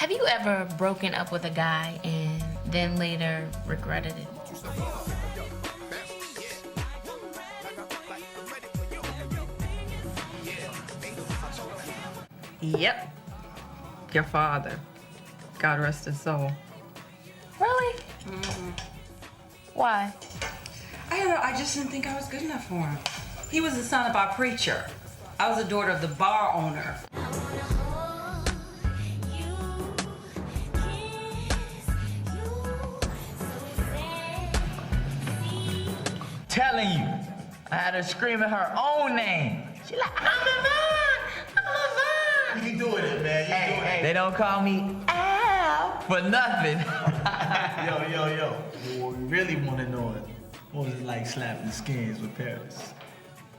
Have you ever broken up with a guy and then later regretted it? Yep. Your father. God rest his soul. Really? Why? I don't know, I just didn't think I was good enough for him. He was the son of our preacher. I was the daughter of the bar owner. Telling you, I had her screaming her own name. She like, I'm Levon, I'm Levon. You doing it, man. You doing it. They don't call me Al for nothing. Yo. What we really want to know is, what was it like slapping skins with Paris?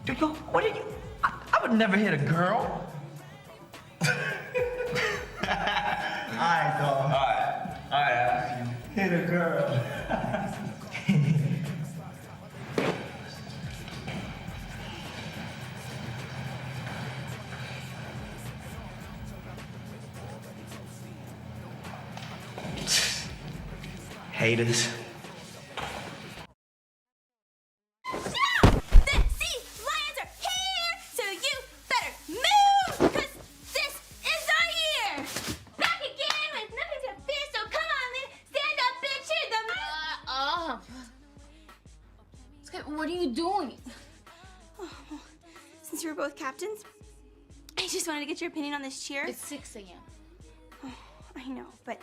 Yo, what are you? I would never hit a girl. All right, dog. All right. Hit a girl. Haters. See, lions are here, so you better move, cause this is our year. Back again with nothing to fear, so come on, Lynn, stand up, bitch, hear the What are you doing? Since we're both captains, I just wanted to get your opinion on this cheer. It's 6 a.m. Oh, I know, but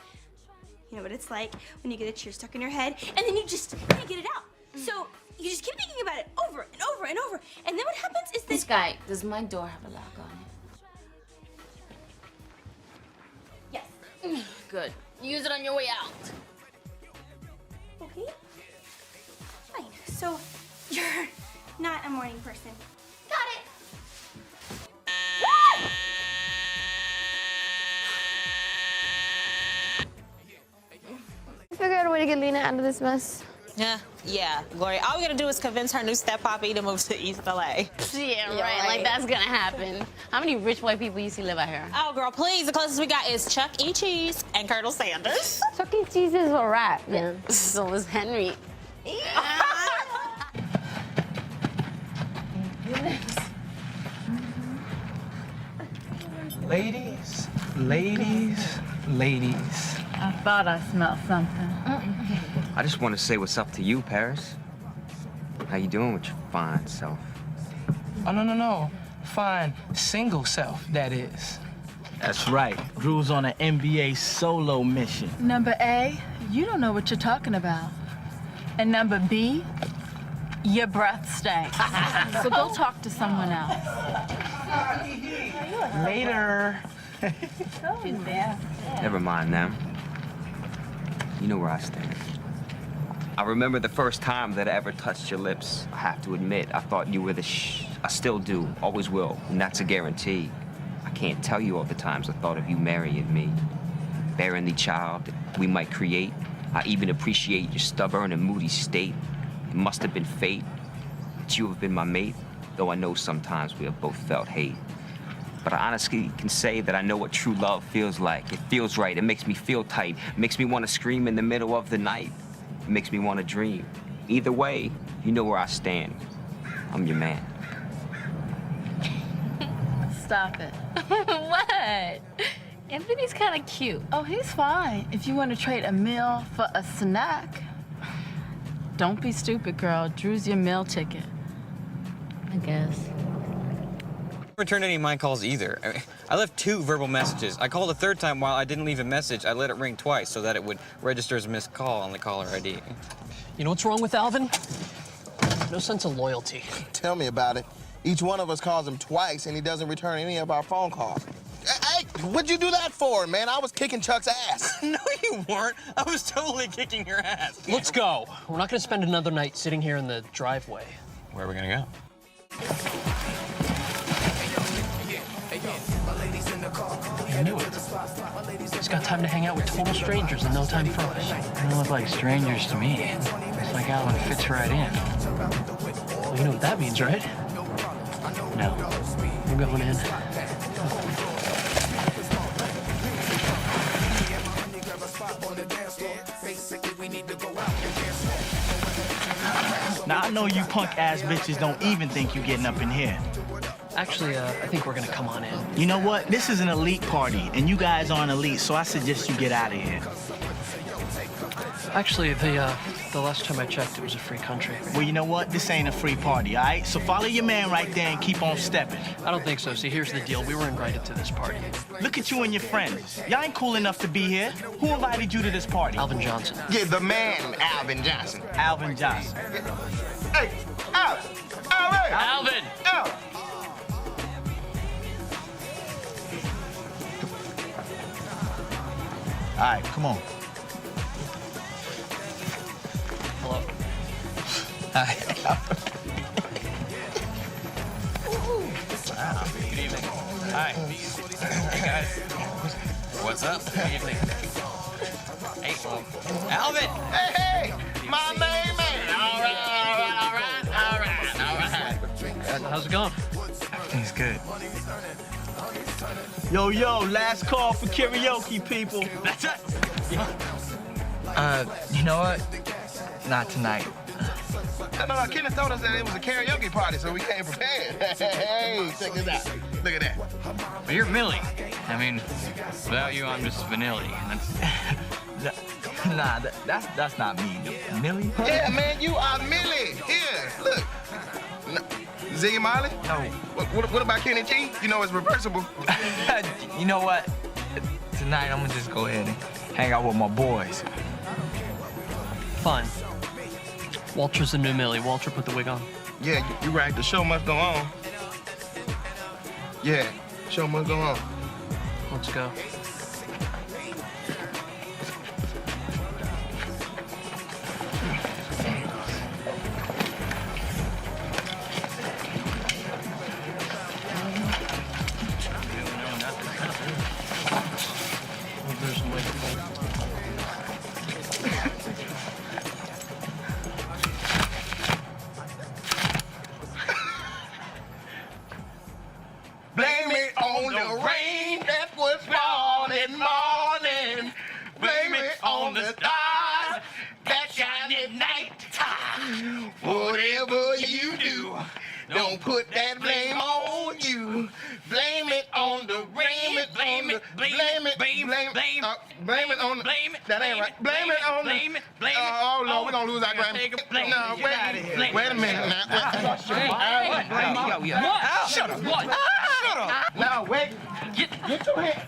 you know what it's like when you get a cheer stuck in your head and then you just can't get it out. So you just keep thinking about it over and over and over. And then what happens is This guy, does my door have a lock on it? Yes. Good. Use it on your way out. Okay. Fine. So you're not a morning person. Got it. Figure out a way to get Lena out of this mess. Yeah, Gloria. All we gotta do is convince her new steppoppy to move to East LA. Yeah, right. Like that's gonna happen. How many rich white people you see live out here? Oh, girl, please. The closest we got is Chuck E. Cheese and Colonel Sanders. Chuck E. Cheese is a rat, man. So is Henry. Ladies. I thought I smelled something. I just want to say what's up to you, Paris. How you doing with your fine self? Oh, no. Fine single self, that is. That's right. Drew's on an NBA solo mission. Number A, you don't know what you're talking about. And number B, your breath stinks. So go talk to someone else. Later. She's there. Never mind them. You know where I stand. I remember the first time that I ever touched your lips. I have to admit, I thought you were I still do, always will, and that's a guarantee. I can't tell you all the times I thought of you marrying me. Bearing the child that we might create. I even appreciate your stubborn and moody state. It must have been fate that you have been my mate, though I know sometimes we have both felt hate. But I honestly can say that I know what true love feels like. It feels right, it makes me feel tight. It makes me want to scream in the middle of the night. It makes me want to dream. Either way, you know where I stand. I'm your man. Stop it. What? Anthony's kind of cute. Oh, he's fine. If you want to trade a meal for a snack. Don't be stupid, girl. Drew's your meal ticket. I guess. Returned any of my calls either. I left 2 verbal messages. I called a 3rd time while I didn't leave a message. I let it ring twice so that it would register as a missed call on the caller ID. You know what's wrong with Alvin? No sense of loyalty. Tell me about it. Each one of us calls him twice, and he doesn't return any of our phone calls. Hey, what'd you do that for, man? I was kicking Chuck's ass. No, you weren't. I was totally kicking your ass. Let's go. We're not gonna spend another night sitting here in the driveway. Where are we gonna go? I knew it. He's got time to hang out with total strangers and no time for us. They don't look like strangers to me. It's like Alan fits right in. Well, you know what that means, right? No. We're going in. Now, I know you punk-ass bitches don't even think you getting up in here. Actually, I think we're gonna come on in. You know what? This is an elite party, and you guys aren't elite, so I suggest you get out of here. Actually, the last time I checked, it was a free country. Well, you know what? This ain't a free party, all right? So follow your man right there and keep on stepping. I don't think so. See, here's the deal. We were invited to this party. Look at you and your friends. Y'all ain't cool enough to be here. Who invited you to this party? Alvin Johnson. Yeah, the man, Alvin Johnson. Alvin Johnson. Hey, Alvin! Alvin! Alvin! Alvin! All right, come on. Hello. Hi. Wow. Good evening. Hi. Hey, guys. What's up? Good evening. Hey, Alvin! Hey, hey! My main man! All right. How's it going? Everything's good. Yo, last call for karaoke, people. That's it! You know what? Not tonight. No, Kenneth told us that it was a karaoke party, so we came prepared. Hey, check this out. Look at that. But you're Millie. I mean, without you, I'm just Vanilli. Nah, that's not me. Millie? Yeah, man, you are Millie. Here, look. Ziggy Marley? No. What about Kenny G? You know it's reversible. You know what? Tonight, I'm gonna just go ahead and hang out with my boys. Fine. Walter's the new Millie. Walter, put the wig on. Yeah, you're right. The show must go on. Yeah, show must go on. Let's go. Blame it on the rain that was falling morning. Blame it on the stars that shine at night. Whatever you do, don't put that blame on you. Blame it on the rain. Blame it on the. That ain't right. Blame it on the. Oh Lord, we're gonna lose our Grammy. No, wait a minute now. Shut up. What? Shut up. Now wait. Get your hand.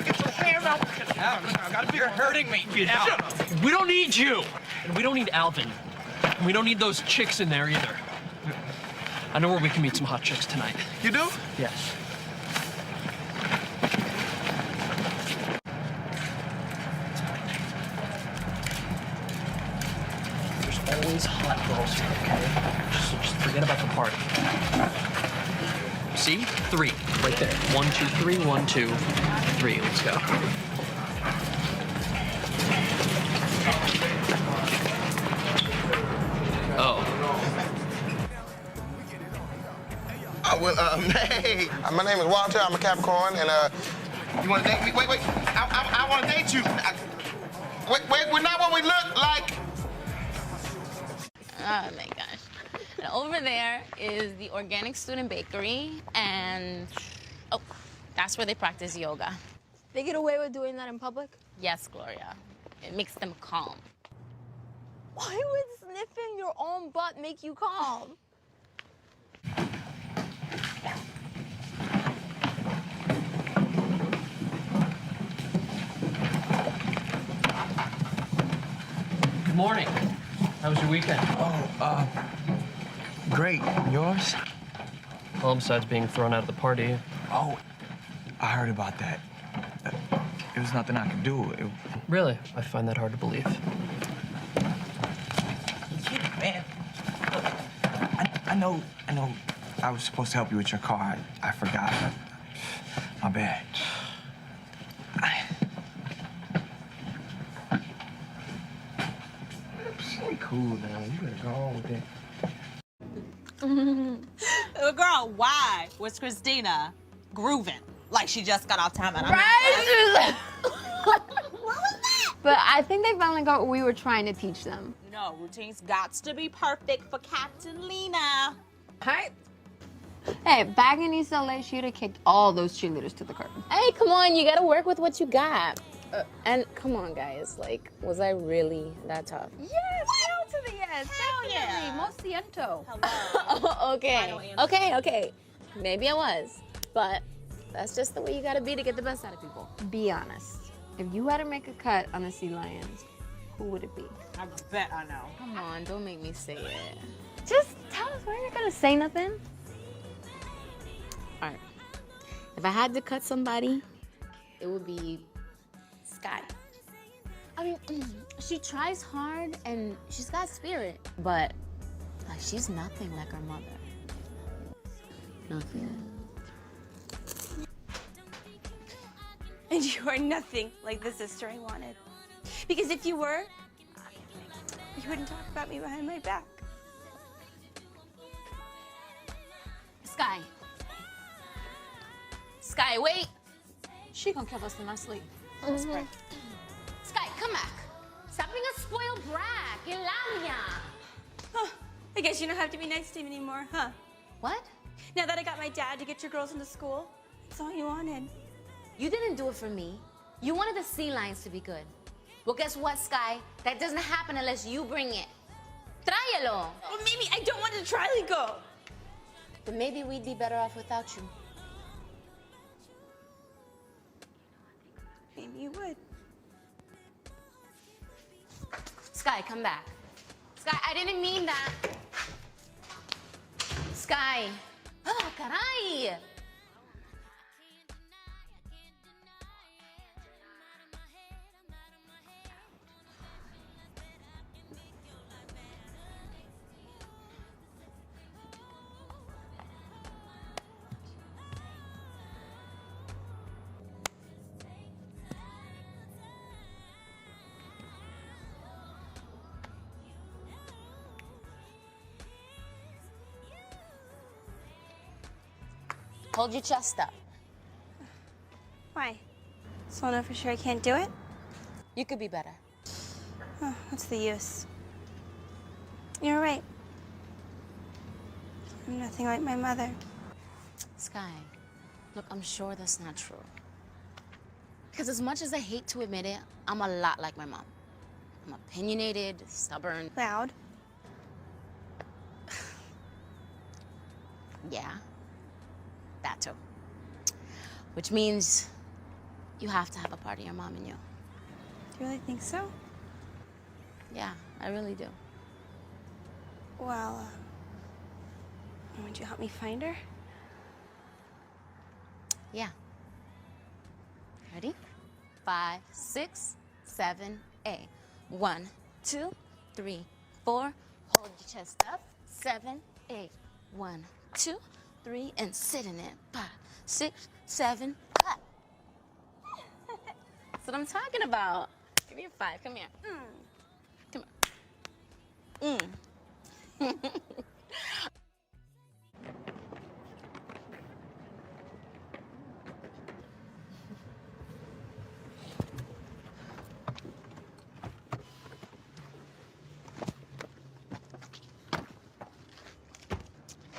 Get your hands out. You're hurting me. Get out. We don't need you. And we don't need Alvin. And we don't need those chicks in there either. I know where we can meet some hot chicks tonight. You do? Yes. There's always hot girls here, okay? Just forget about the party. See? 3. Right there. 1, 2, 3. 1, 2, 3. Let's go. Oh. Well, hey, my name is Walter. I'm a Capricorn, and you want to date me? Wait, I want to date you. Wait, we're not what we look like. Oh my gosh. And over there is the Organic Student Bakery, and oh, that's where they practice yoga. They get away with doing that in public? Yes, Gloria. It makes them calm. Why would sniffing your own butt make you calm? Good morning. How was your weekend? Oh, great. Yours? Well, besides being thrown out of the party. Oh, I heard about that. It was nothing I could do. Really? I find that hard to believe. Man, look, I know I was supposed to help you with your car. I forgot. My bad. Be cool now. You better go on with it. Girl, why was Christina grooving? Like she just got off time. And Right? But I think they finally got what we were trying to teach them. No, routines got to be perfect for Captain Lena. Hey. Hey, back in East LA, she'd have kicked all those cheerleaders to the curb. Hey, come on, you gotta work with what you got. And come on, guys, like, was I really that tough? Yes, hell to the yes. Hell yeah. Mo siento. Okay. Maybe I was, but that's just the way you gotta be to get the best out of people. Be honest. If you had to make a cut on the Sea Lions, who would it be? I bet I know. Come on, don't make me say it. Just tell us why you're not gonna say nothing. All right. If I had to cut somebody, it would be Sky. I mean, she tries hard and she's got spirit, but like she's nothing like her mother. Nothing. And you are nothing like the sister I wanted. Because if you were, you wouldn't talk about me behind my back. Sky. Sky, wait. She gonna kill us in our sleep. Let's pray. Sky, come back. Stop being a spoiled brat. Que labia. Huh. I guess you don't have to be nice to him anymore, huh? What? Now that I got my dad to get your girls into school, that's all you wanted. You didn't do it for me. You wanted the Sea Lions to be good. Well, guess what, Sky? That doesn't happen unless you bring it. Tráelo. Well, maybe I don't want to try to go. Then maybe we'd be better off without you. Maybe you would. Sky, come back. Sky, I didn't mean that. Sky. Oh, caray. Hold your chest up. Why? So I know for sure I can't do it? You could be better. Oh, what's the use? You're right. I'm nothing like my mother. Sky, look, I'm sure that's not true. Because as much as I hate to admit it, I'm a lot like my mom. I'm opinionated, stubborn. Loud. Yeah, that too. Which means you have to have a part of your mom in you. Do you really think so? Yeah, I really do. Well, would you help me find her? Yeah. Ready? 5, 6, 7, 8. 1, 2, 3, 4. Hold your chest up. 7, 8. 1, 2, 3, and sit in it. 5, 6, 7, clap. That's what I'm talking about. Give me a 5. Come here. Come here.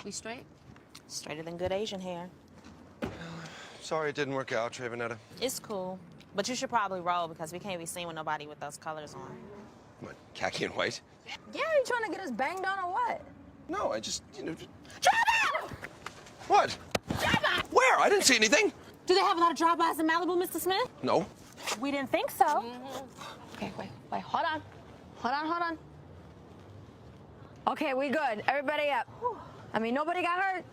We straight? Straighter than good Asian hair. Sorry it didn't work out, Trevanetta. It's cool. But you should probably roll because we can't be seen with nobody with those colors on. What, khaki and white? Yeah, you trying to get us banged on or what? No, I just, Trevor! What? Trevor! Where? I didn't see anything. Do they have a lot of drive-bys in Malibu, Mr. Smith? No. We didn't think so. Okay, wait, hold on. Hold on. Okay, we good. Everybody up. I mean, nobody got hurt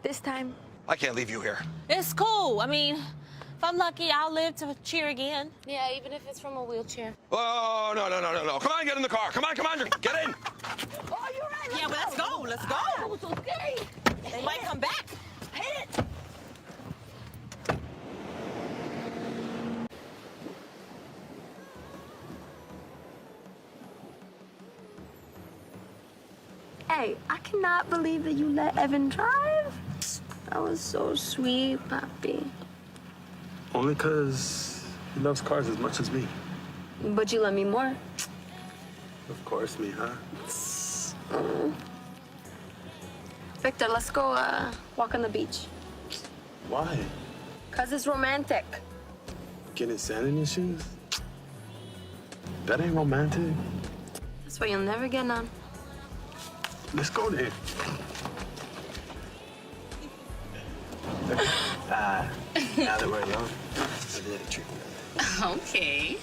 this time. I can't leave you here. It's cool. I mean, if I'm lucky, I'll live to cheer again. Yeah, even if it's from a wheelchair. Oh, no. Come on, get in the car. Come on, get in. Oh, you're right. Yeah, well, let's go. Let's go. That was so scary. They might come back. Hit it. Hey, I cannot believe that you let Evan drive. That was so sweet, Papi. Only because he loves cars as much as me. But you love me more. Of course, mija. Victor, let's go walk on the beach. Why? Because it's romantic. Getting sand in your shoes? That ain't romantic. That's why you'll never get none. Let's go there. Now that we're young, I'll let it treat me. Okay.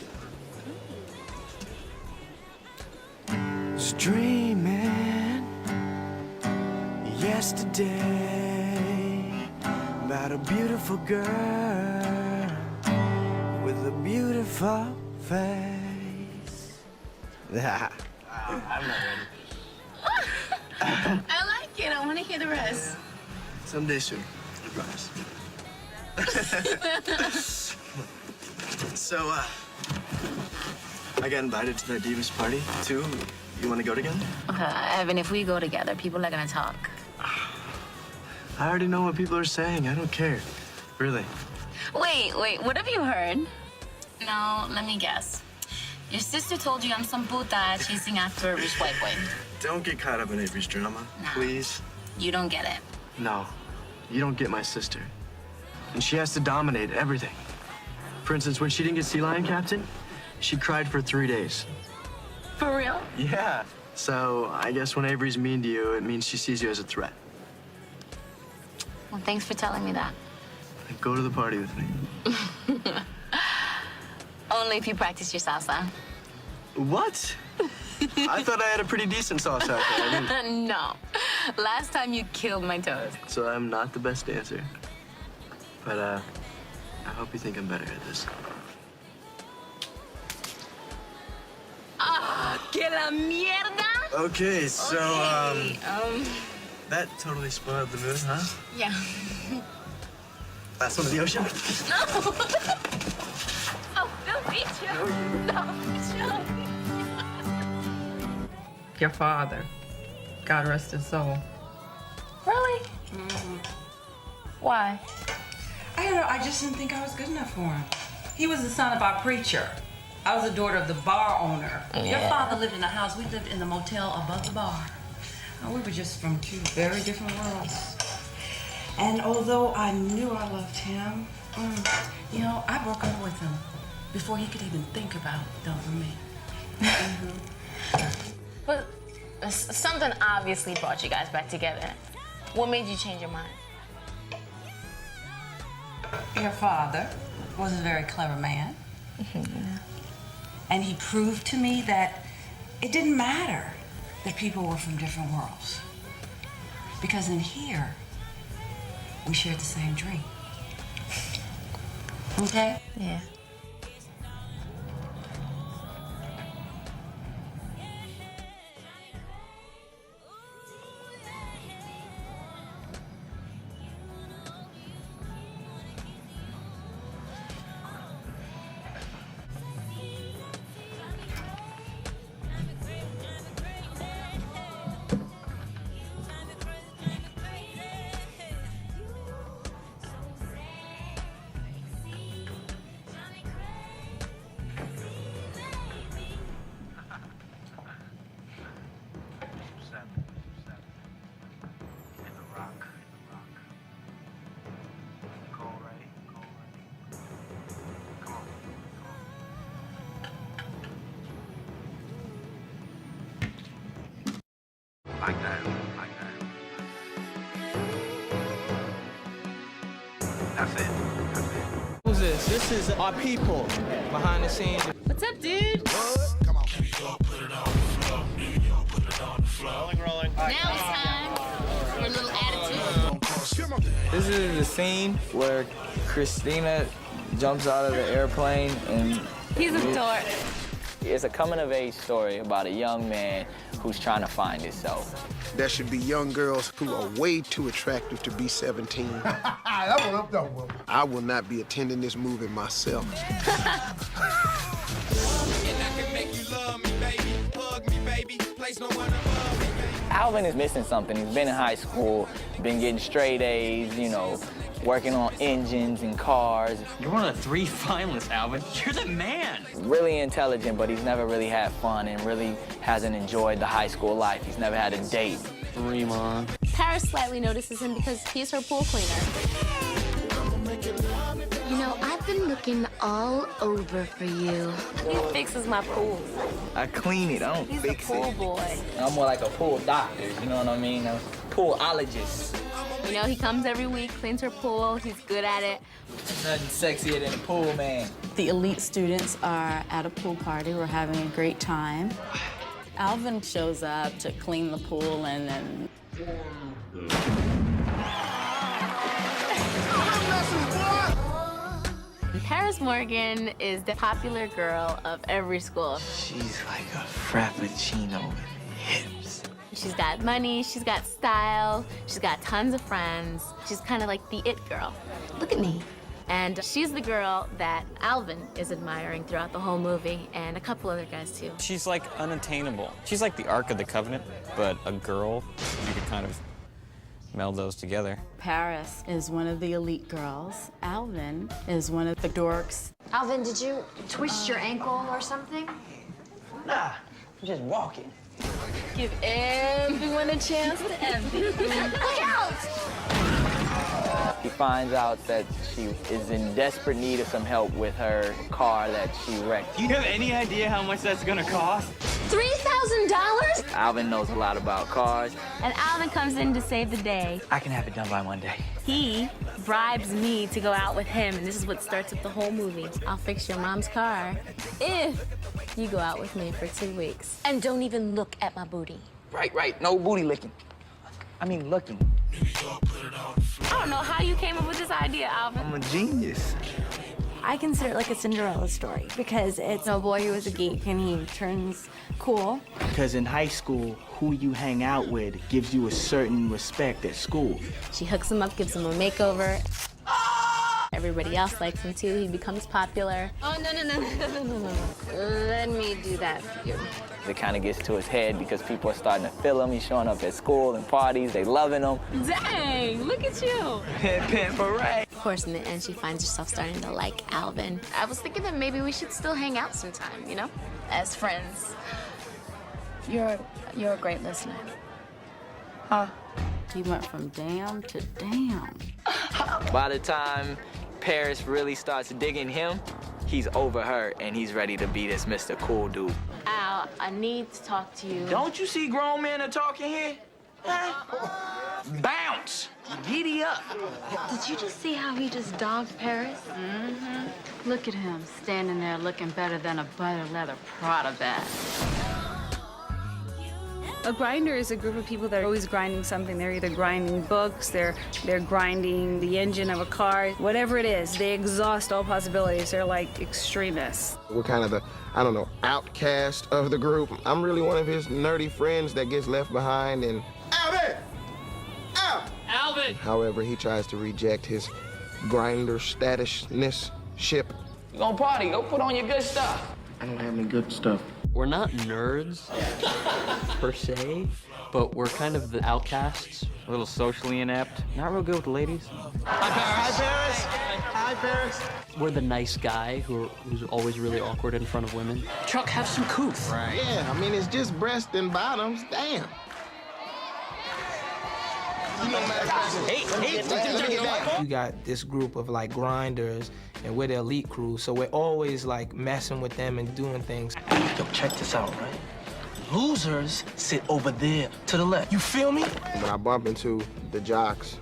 Was dreaming yesterday about a beautiful girl with a beautiful face. I'm not ready. I like it. I want to hear the rest. Someday soon, I promise. So, I got invited to that Divas party, too. You want to go together? Evan, if we go together, people are going to talk. I already know what people are saying. I don't care. Really. Wait, what have you heard? No, let me guess. Your sister told you I'm some puta chasing after a rich white boy. Don't get caught up in Avery's drama, please. You don't get it. No, you don't get my sister. And she has to dominate everything. For instance, when she didn't get Sea Lion Captain, she cried for 3 days. For real? Yeah. So I guess when Avery's mean to you, it means she sees you as a threat. Well, thanks for telling me that. Go to the party with me. Only if you practice your salsa. What? I thought I had a pretty decent sauce out there. No. Last time you killed my toes. So I'm not the best dancer. But, I hope you think I'm better at this. Ah, que la mierda! Okay, so, Okay, that totally spoiled the mood, huh? yeah. Last one of the ocean? No! Oh, don't beat you! No, Your father, God rest his soul. Really? Why? I don't know, I just didn't think I was good enough for him. He was the son of our preacher. I was the daughter of the bar owner. Your father lived in the house. We lived in the motel above the bar. We were just from two very different worlds. And although I knew I loved him, you know, I broke up with him before he could even think about dumping me. But something obviously brought you guys back together. What made you change your mind? Your father was a very clever man. And he proved to me that it didn't matter that people were from different worlds. Because in here, we shared the same dream. Okay? Yeah. Like that. That's it. Who's this? This is our people behind the scenes. What's up, dude? Come on. Rolling. Now it's time for a little attitude. This is the scene where Christina jumps out of the airplane and He's a dork. it's a coming-of-age story about a young man who's trying to find himself. There should be young girls who are way too attractive to be 17. I will not be attending this movie myself. Alvin is missing something. He's been in high school, been getting straight A's, you know, working on engines and cars. You're one of the 3 finalists, Alvin. You're the man. Really intelligent, but he's never really had fun and really hasn't enjoyed the high school life. He's never had a date. Dream on. Paris slightly notices him because he's her pool cleaner. You know, I've been looking all over for you. He fixes my pool. I clean it, I don't He's fix a pool it. boy. I'm more like a pool doctor, you know what I mean? A poolologist. You know, he comes every week, cleans her pool. He's good at it. Nothing sexier than a pool man. The elite students are at a pool party. We're having a great time. Alvin shows up to clean the pool and then... Paris Morgan is the popular girl of every school. She's like a frappuccino with hips. She's got money, she's got style, she's got tons of friends. She's kind of like the it girl. Look at me. And she's the girl that Alvin is admiring throughout the whole movie, and a couple other guys too. She's like unattainable. She's like the Ark of the Covenant, but a girl. You could kind of meld those together. Paris is one of the elite girls. Alvin is one of the dorks. Alvin, did you twist your ankle or something? Nah, I'm just walking. Give everyone a chance to envy. Look out! He finds out that she is in desperate need of some help with her car that she wrecked. Do you have any idea how much that's gonna cost? $3,000? Alvin knows a lot about cars. And Alvin comes in to save the day. I can have it done by Monday. He bribes me to go out with him, and this is what starts up the whole movie. I'll fix your mom's car if you go out with me for 2 weeks. And don't even look at my booty. Right. No booty licking. I mean, looking. I don't know how you came up with this idea, Alvin. I'm a genius. I consider it like a Cinderella story because it's a boy who was a geek and he turns cool. Because in high school, who you hang out with gives you a certain respect at school. She hooks him up, gives him a makeover. Everybody else likes him too. He becomes popular. Oh, no. Let me do that for you. It kind of gets to his head because people are starting to feel him. He's showing up at school and parties. They loving him. Dang, look at you. Pimp parade. Of course, in the end, she finds herself starting to like Alvin. I was thinking that maybe we should still hang out sometime, you know, as friends. You're a great listener. Huh? He went from damn to damn. By the time Paris really starts digging him, he's over her and he's ready to be this Mr. Cool dude. Al, I need to talk to you. Don't you see grown men are talking here? Huh? Bounce! Giddy up. Did you just see how he just dogged Paris? Mm-hmm. Look at him standing there looking better than a butter leather Prada bag. A grinder is a group of people that are always grinding something. They're either grinding books, they're grinding the engine of a car, whatever it is. They exhaust all possibilities. They're like extremists. We're kind of the, I don't know, outcast of the group. I'm really one of his nerdy friends that gets left behind and... Alvin! Alvin! However, he tries to reject his grinder statusness ship. You gonna party, go put on your good stuff. I don't have any good stuff. We're not nerds, per se, but we're kind of the outcasts. A little socially inept. Not real good with the ladies. Hi, Paris. We're the nice guy who's always really awkward in front of women. Chuck, have some couth. Right. Yeah, I mean, it's just breasts and bottoms. Damn. You got this group of like grinders and we're the elite crew, so we're always like messing with them and doing things. Yo, check this out, right? Losers sit over there to the left. You feel me? When I bump into the jocks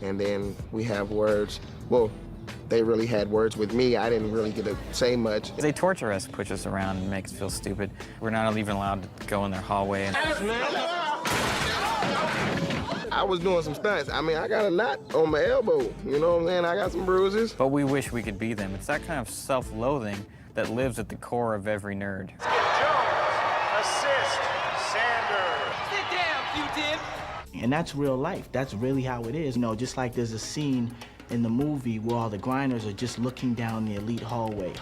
and then we have words, well, they really had words with me. I didn't really get to say much. They torture us, push us around, and make us feel stupid. We're not even allowed to go in their hallway. And... I was doing some stunts. I mean, I got a knot on my elbow. You know what I'm saying? I got some bruises. But we wish we could be them. It's that kind of self-loathing that lives at the core of every nerd. Assist, Sanders. Sit down, Q-Tip. And that's real life. That's really how it is. You know, just like there's a scene in the movie where all the grinders are just looking down the elite hallway,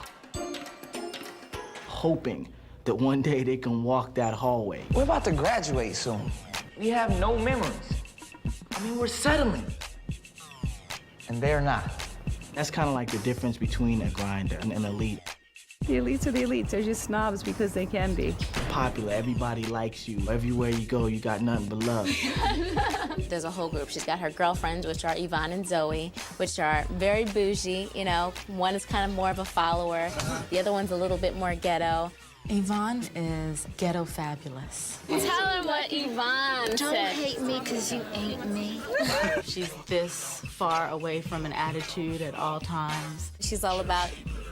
hoping that one day they can walk that hallway. We're about to graduate soon. We have no memories. I mean, we're settling. and they're not. That's kind of like the difference between a grinder and an elite. The elites are the elites. They're just snobs because they can be. Popular, everybody likes you. Everywhere you go, you got nothing but love. There's a whole group. She's got her girlfriends, which are Yvonne and Zoe, which are very bougie. You know, one is kind of more of a follower. The other one's a little bit more ghetto. Yvonne is ghetto fabulous. Tell her what Yvonne Don't said. hate me because you ain't me. She's this far away from an attitude at all times. She's all about,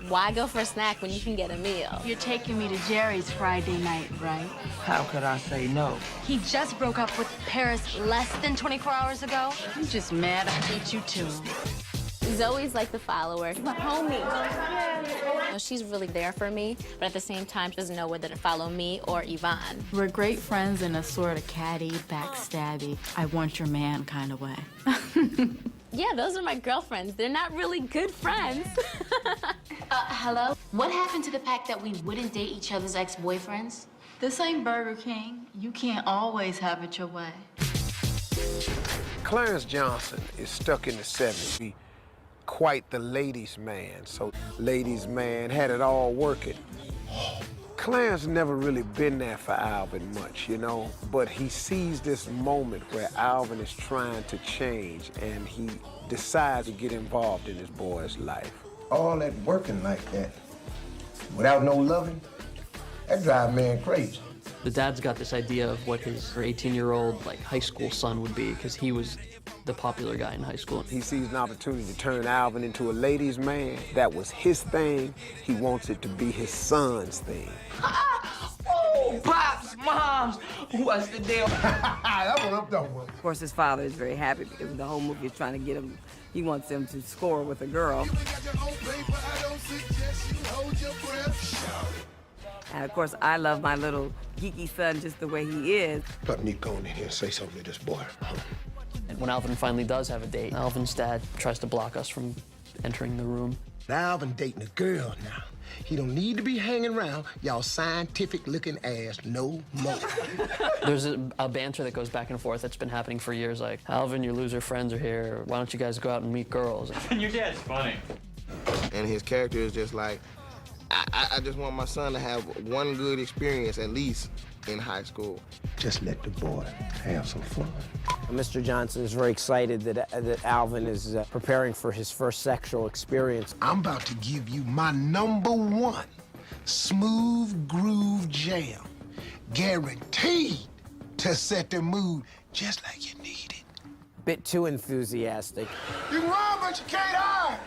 why go for a snack when you can get a meal? You're taking me to Jerry's Friday night, right? How could I say no? He just broke up with Paris less than 24 hours ago. I'm just mad I beat you to him. Zoe's like the follower, my homie. You know, she's really there for me, but at the same time, she doesn't know whether to follow me or Yvonne. We're great friends in a sort of catty, backstabby, I want your man kind of way. Yeah, those are my girlfriends. They're not really good friends. Hello? What happened to the fact that we wouldn't date each other's ex-boyfriends? This ain't Burger King. You can't always have it your way. Clarence Johnson is stuck in the 70s. He quite the ladies' man, so ladies' man had it all working. Clarence never really been there for Alvin much, you know, but he sees this moment where Alvin is trying to change, and he decides to get involved in his boy's life. All that working like that, without no loving, that drives man crazy. The dad's got this idea of what his 18-year-old like high school son would be because he was the popular guy in high school. He sees an opportunity to turn Alvin into a ladies' man. That was his thing. He wants it to be his son's thing. Oh, Pops, Moms, what's the deal? That one up, that one. Of course, his father is very happy because the whole movie is trying to get him, he wants him to score with a girl. And of course, I love my little geeky son just the way he is. Let me go in here and say something to this boy. And when Alvin finally does have a date, Alvin's dad tries to block us from entering the room. Now Alvin dating a girl now. He don't need to be hanging around y'all scientific-looking ass no more. There's a banter that goes back and forth that's been happening for years, like, Alvin, your loser friends are here. Why don't you guys go out and meet girls? And your dad's funny. And his character is just like, I just want my son to have one good experience at least in high school. Just let the boy have some fun. Mr. Johnson is very excited that Alvin is preparing for his first sexual experience. I'm about to give you my #1 smooth groove jam, guaranteed to set the mood just like you need it. Bit too enthusiastic. You can run, but you can't hide.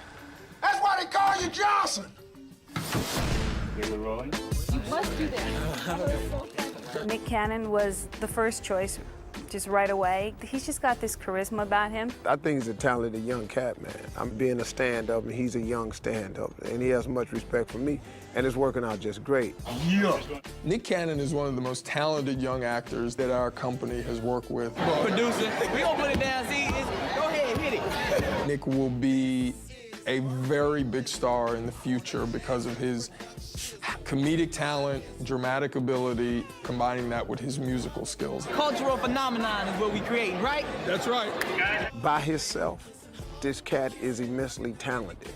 That's why they call you Johnson. You must do that. Nick Cannon was the first choice, just right away. He's just got this charisma about him. I think he's a talented young cat, man. I'm being a stand-up, and he's a young stand-up, and he has much respect for me, and it's working out just great. Yeah. Nick Cannon is one of the most talented young actors that our company has worked with. Producer, we gonna put it down, see? Go ahead, hit it. Nick will be a very big star in the future because of his comedic talent, dramatic ability, combining that with his musical skills. Cultural phenomenon is what we creating, right? That's right. By himself, this cat is immensely talented.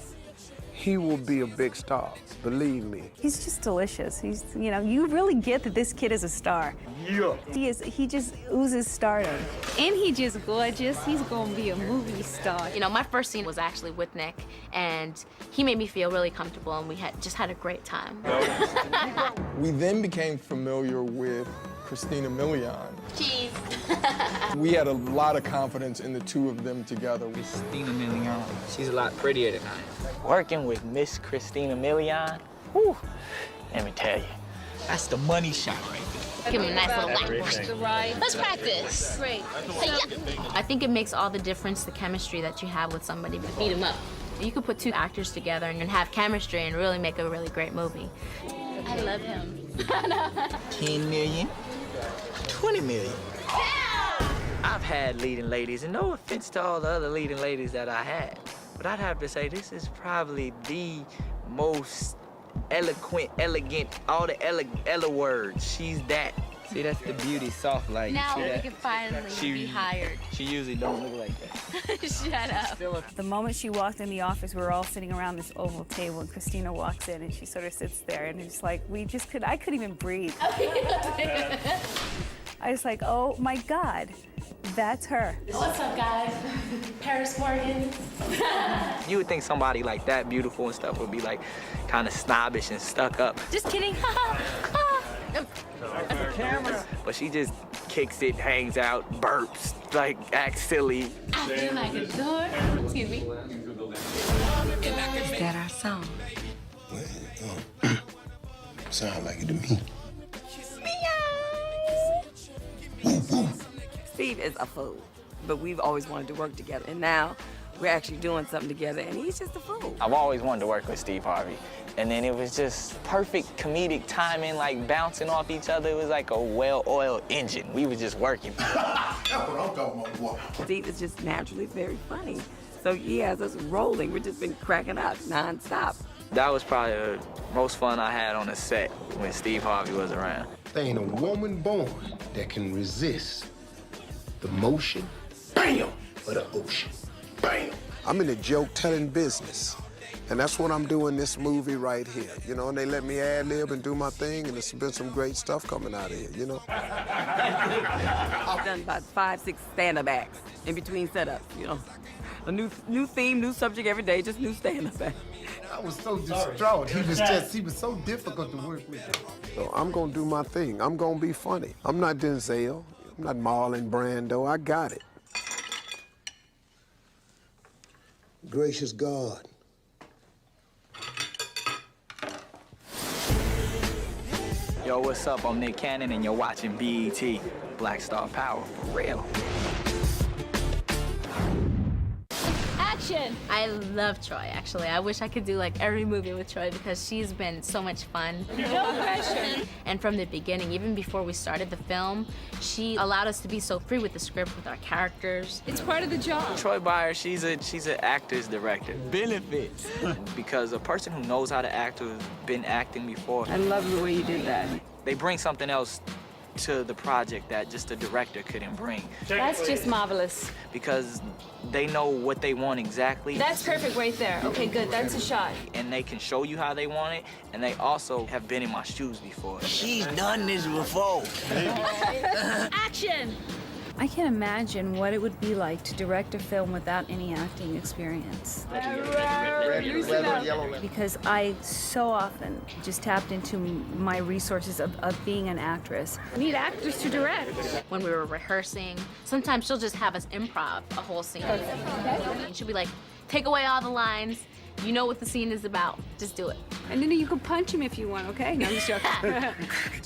He will be a big star, believe me. He's just delicious. He's, you know, you really get that this kid is a star. Yeah. He just oozes stardom. And he just gorgeous. He's gonna be a movie star. You know, my first scene was actually with Nick, and he made me feel really comfortable, and we just had a great time. We then became familiar with Christina Milian. Cheese. We had a lot of confidence in the two of them together. Christina Milian, she's a lot prettier than I am. Working with Miss Christina Milian, whew, let me tell you, that's the money shot right there. Give him a nice little whack. Let's practice. Great. I think it makes all the difference, the chemistry that you have with somebody. Beat them up. You could put two actors together and have chemistry and really make a really great movie. I love him. 10 million, 20 million. I've had leading ladies, and no offense to all the other leading ladies that I had, but I'd have to say this is probably the most eloquent, elegant, all the ella words. She's that See, that's the beauty, soft light. Now See we that? can finally be hired. She usually don't look like that. Shut up. The moment she walked in the office, we were all sitting around this oval table, and Christina walks in, and she sort of sits there, and it's like, I couldn't even breathe. I was like, oh my God, that's her. What's up, guys? Paris Morgan. You would think somebody like that, beautiful and stuff, would be like kind of snobbish and stuck up. Just kidding. But she just kicks it, hangs out, burps, like acts silly. I feel like a door. Excuse me. Is that our song? Sound like it to me. Steve is a fool, but we've always wanted to work together, and now we're actually doing something together, and he's just a fool. I've always wanted to work with Steve Harvey. And then it was just perfect comedic timing, like bouncing off each other. It was like a well-oiled engine. We were just working. That's what I'm talking about, boy. Steve is just naturally very funny. So he has us rolling. We've just been cracking up nonstop. That was probably the most fun I had on the set when Steve Harvey was around. There ain't a woman born that can resist the motion, bam, of the ocean, bam. I'm in the joke-telling business, and that's what I'm doing this movie right here, you know, and they let me ad-lib and do my thing, and there's been some great stuff coming out of here, you know? I've done about 5, 6 stand-up acts in between setups, you know. A new theme, new subject every day, just new stand-up act. I was so distraught. He was so difficult to work with. So I'm gonna do my thing. I'm gonna be funny. I'm not Denzel. I'm not Marlon Brando. I got it. Gracious God. Yo, what's up? I'm Nick Cannon, and you're watching BET. Black Star Power, for real. Action! I love Troy, actually. I wish I could do like every movie with Troy because she's been so much fun. No pressure. And from the beginning, even before we started the film, she allowed us to be so free with the script, with our characters. It's part of the job. Troy Byer, she's an actor's director. Benefits. Because a person who knows how to act, who's been acting before. I love the way you did that. They bring something else to the project that just a director couldn't bring. That's just marvelous. Because they know what they want exactly. That's perfect right there. Okay, good. That's a shot. And they can show you how they want it, and they also have been in my shoes before. She's done this before. Action! I can't imagine what it would be like to direct a film without any acting experience. Because I so often just tapped into my resources of being an actress. I need actors to direct. When we were rehearsing, sometimes she'll just have us improv a whole scene. And she'll be like, take away all the lines. You know what the scene is about. Just do it. And then you can punch him if you want, okay? No, I'm just joking.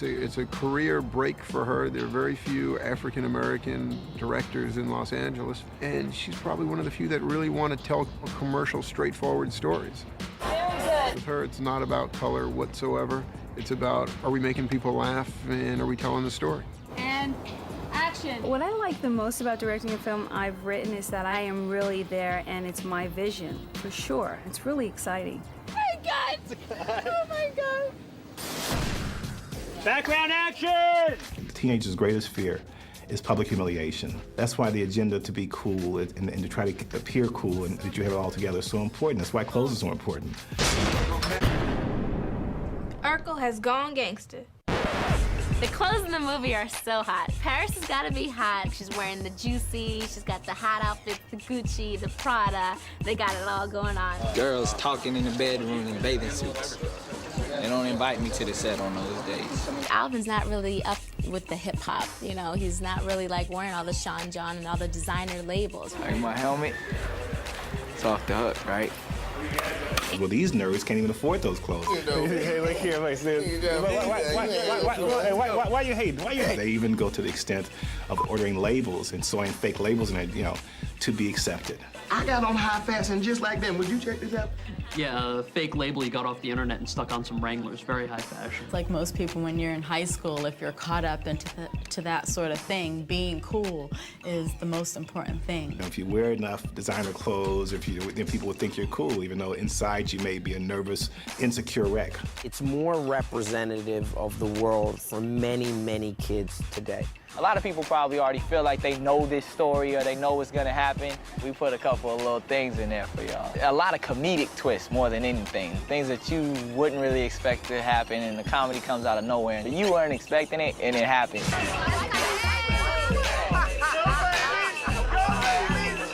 It's a career break for her. There are very few African-American directors in Los Angeles, and she's probably one of the few that really want to tell commercial, straightforward stories. Very good. With her, it's not about color whatsoever. It's about, are we making people laugh, and are we telling the story? And action. What I like the most about directing a film I've written is that I am really there and it's my vision, for sure. It's really exciting. Oh my God! Oh my God! Background action! The teenager's greatest fear is public humiliation. That's why the agenda to be cool and to try to appear cool and that you have it all together is so important. That's why clothes are so important. Urkel has gone gangster. The clothes in the movie are so hot. Paris has got to be hot. She's wearing the Juicy, she's got the hot outfit, the Gucci, the Prada. They got it all going on. Girls talking in the bedroom in bathing suits. They don't invite me to the set on those days. Alvin's not really up with the hip hop, you know. He's not really like wearing all the Sean John and all the designer labels. Like my helmet, it's off the hook, right? Well, these nerds can't even afford those clothes. Hey, look here, why you hating? Why you hating? They even go to the extent of ordering labels and sewing fake labels in it, you know, to be accepted. I got on high fashion just like them. Would you check this out? Yeah, a fake label he got off the internet and stuck on some Wranglers. Very high fashion. It's like most people when you're in high school, if you're caught up into that sort of thing, being cool is the most important thing. You know, if you wear enough designer clothes, then people will think you're cool, even though inside you may be a nervous, insecure wreck. It's more representative of the world for many, many kids today. A lot of people probably already feel like they know this story or they know what's gonna happen. We put a couple of little things in there for y'all. A lot of comedic twists more than anything. Things that you wouldn't really expect to happen and the comedy comes out of nowhere. But you weren't expecting it and it happened.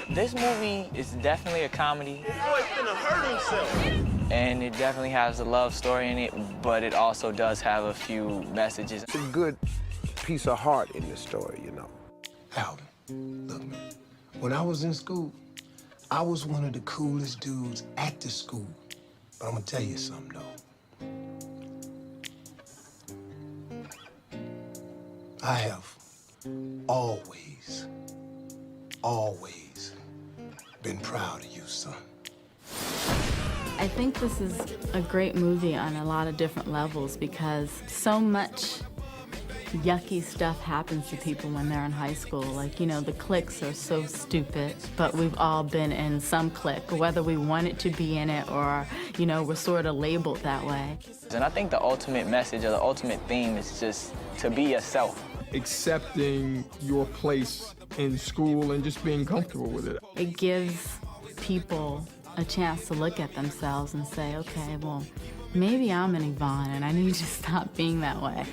This movie is definitely a comedy. Boy's gonna hurt himself. And it definitely has a love story in it, but it also does have a few messages. It's a good piece of heart in the story, you know. Alvin, look, man, when I was in school, I was one of the coolest dudes at the school. But I'm gonna tell you something, though. I have always been proud of you, son. I think this is a great movie on a lot of different levels because so much yucky stuff happens to people when they're in high school. Like, you know, the cliques are so stupid, but we've all been in some clique, whether we wanted to be in it or, you know, we're sort of labeled that way. And I think the ultimate message or the ultimate theme is just to be yourself. Accepting your place in school and just being comfortable with it. It gives people a chance to look at themselves and say, okay, well, maybe I'm an Yvonne and I need to stop being that way.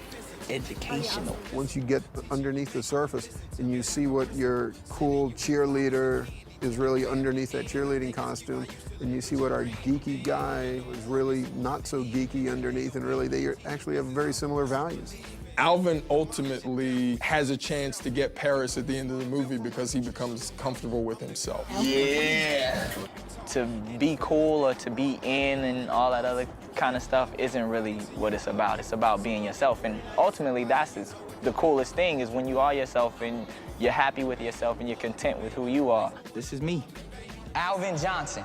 Educational. Once you get underneath the surface and you see what your cool cheerleader is really underneath that cheerleading costume, and you see what our geeky guy was really not so geeky underneath, and really they actually have very similar values. Alvin ultimately has a chance to get Paris at the end of the movie because he becomes comfortable with himself. Yeah. To be cool or to be in and all that other kind of stuff isn't really what it's about. It's about being yourself. And ultimately, that's the coolest thing is when you are yourself and you're happy with yourself and you're content with who you are. This is me. Alvin Johnson.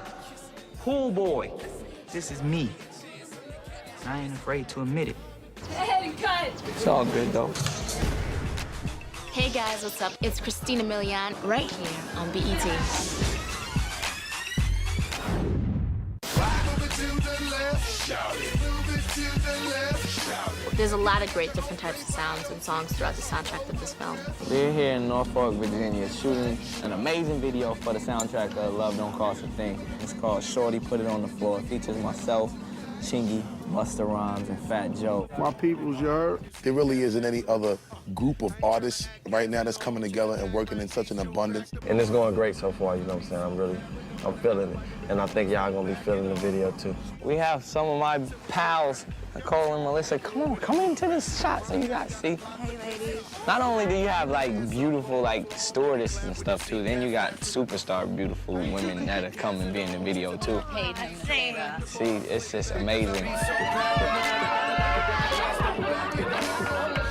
Pool boy. This is me. I ain't afraid to admit it. It's all good, though. Hey guys, what's up? It's Christina Milian right here on BET. There's a lot of great different types of sounds and songs throughout the soundtrack of this film. We're here in Norfolk, Virginia, shooting an amazing video for the soundtrack of Love Don't Cost a Thing. It's called Shorty Put It on the Floor. It features myself, Chingy, Busta Rhymes, and Fat Joe. My people's yard. There really isn't any other group of artists right now that's coming together and working in such an abundance. And it's going great so far, you know what I'm saying? I'm feeling it. And I think y'all gonna be feeling the video too. We have some of my pals, Nicole and Melissa. Come into this shot so you guys see. Hey, ladies. Not only do you have like beautiful like stewardesses and stuff too, then you got superstar beautiful women that come and be in the video too. Hey, See, it's just amazing.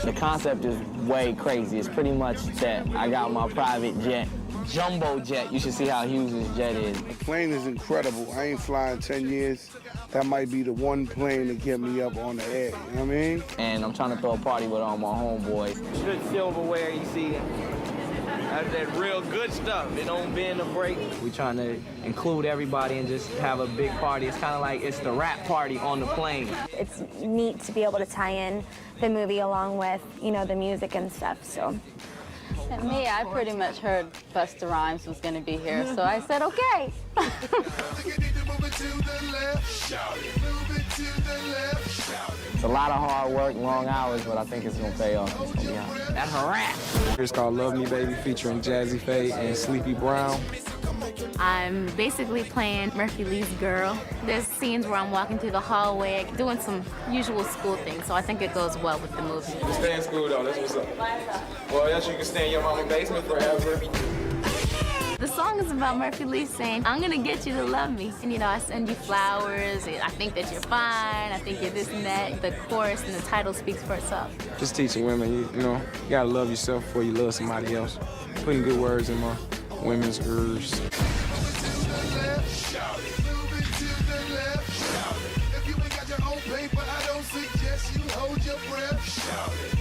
The concept is way crazy. It's pretty much that I got my private jet, jumbo jet. You should see how huge this jet is. The plane is incredible. I ain't flying 10 years. That might be the one plane to get me up on the air, you know what I mean? And I'm trying to throw a party with all my homeboys. Good silverware, you see. That's that real good stuff. It don't bend or break. We're trying to include everybody and just have a big party. It's kind of like it's the rap party on the plane. It's neat to be able to tie in the movie along with, you know, the music and stuff, so. And me, I pretty much heard Busta Rhymes was going to be here, so I said, okay. It's a lot of hard work, long hours, but I think it's gonna pay off. It's gonna be out. That's a rap. It's called Love Me Baby featuring Jazzy Faye and Sleepy Brown. I'm basically playing Murphy Lee's girl. There's scenes where I'm walking through the hallway, doing some usual school things, so I think it goes well with the movie. You stay in school though, that's what's up. Well, yes, you can stay in your mama's basement forever. The song is about Murphy Lee saying, I'm gonna get you to love me. And you know, I send you flowers, I think that you're fine, I think you're this and that. The chorus and the title speaks for itself. Just teaching women, you know, you gotta love yourself before you love somebody else. Putting good words in my women's ears. hold your breath, shout it.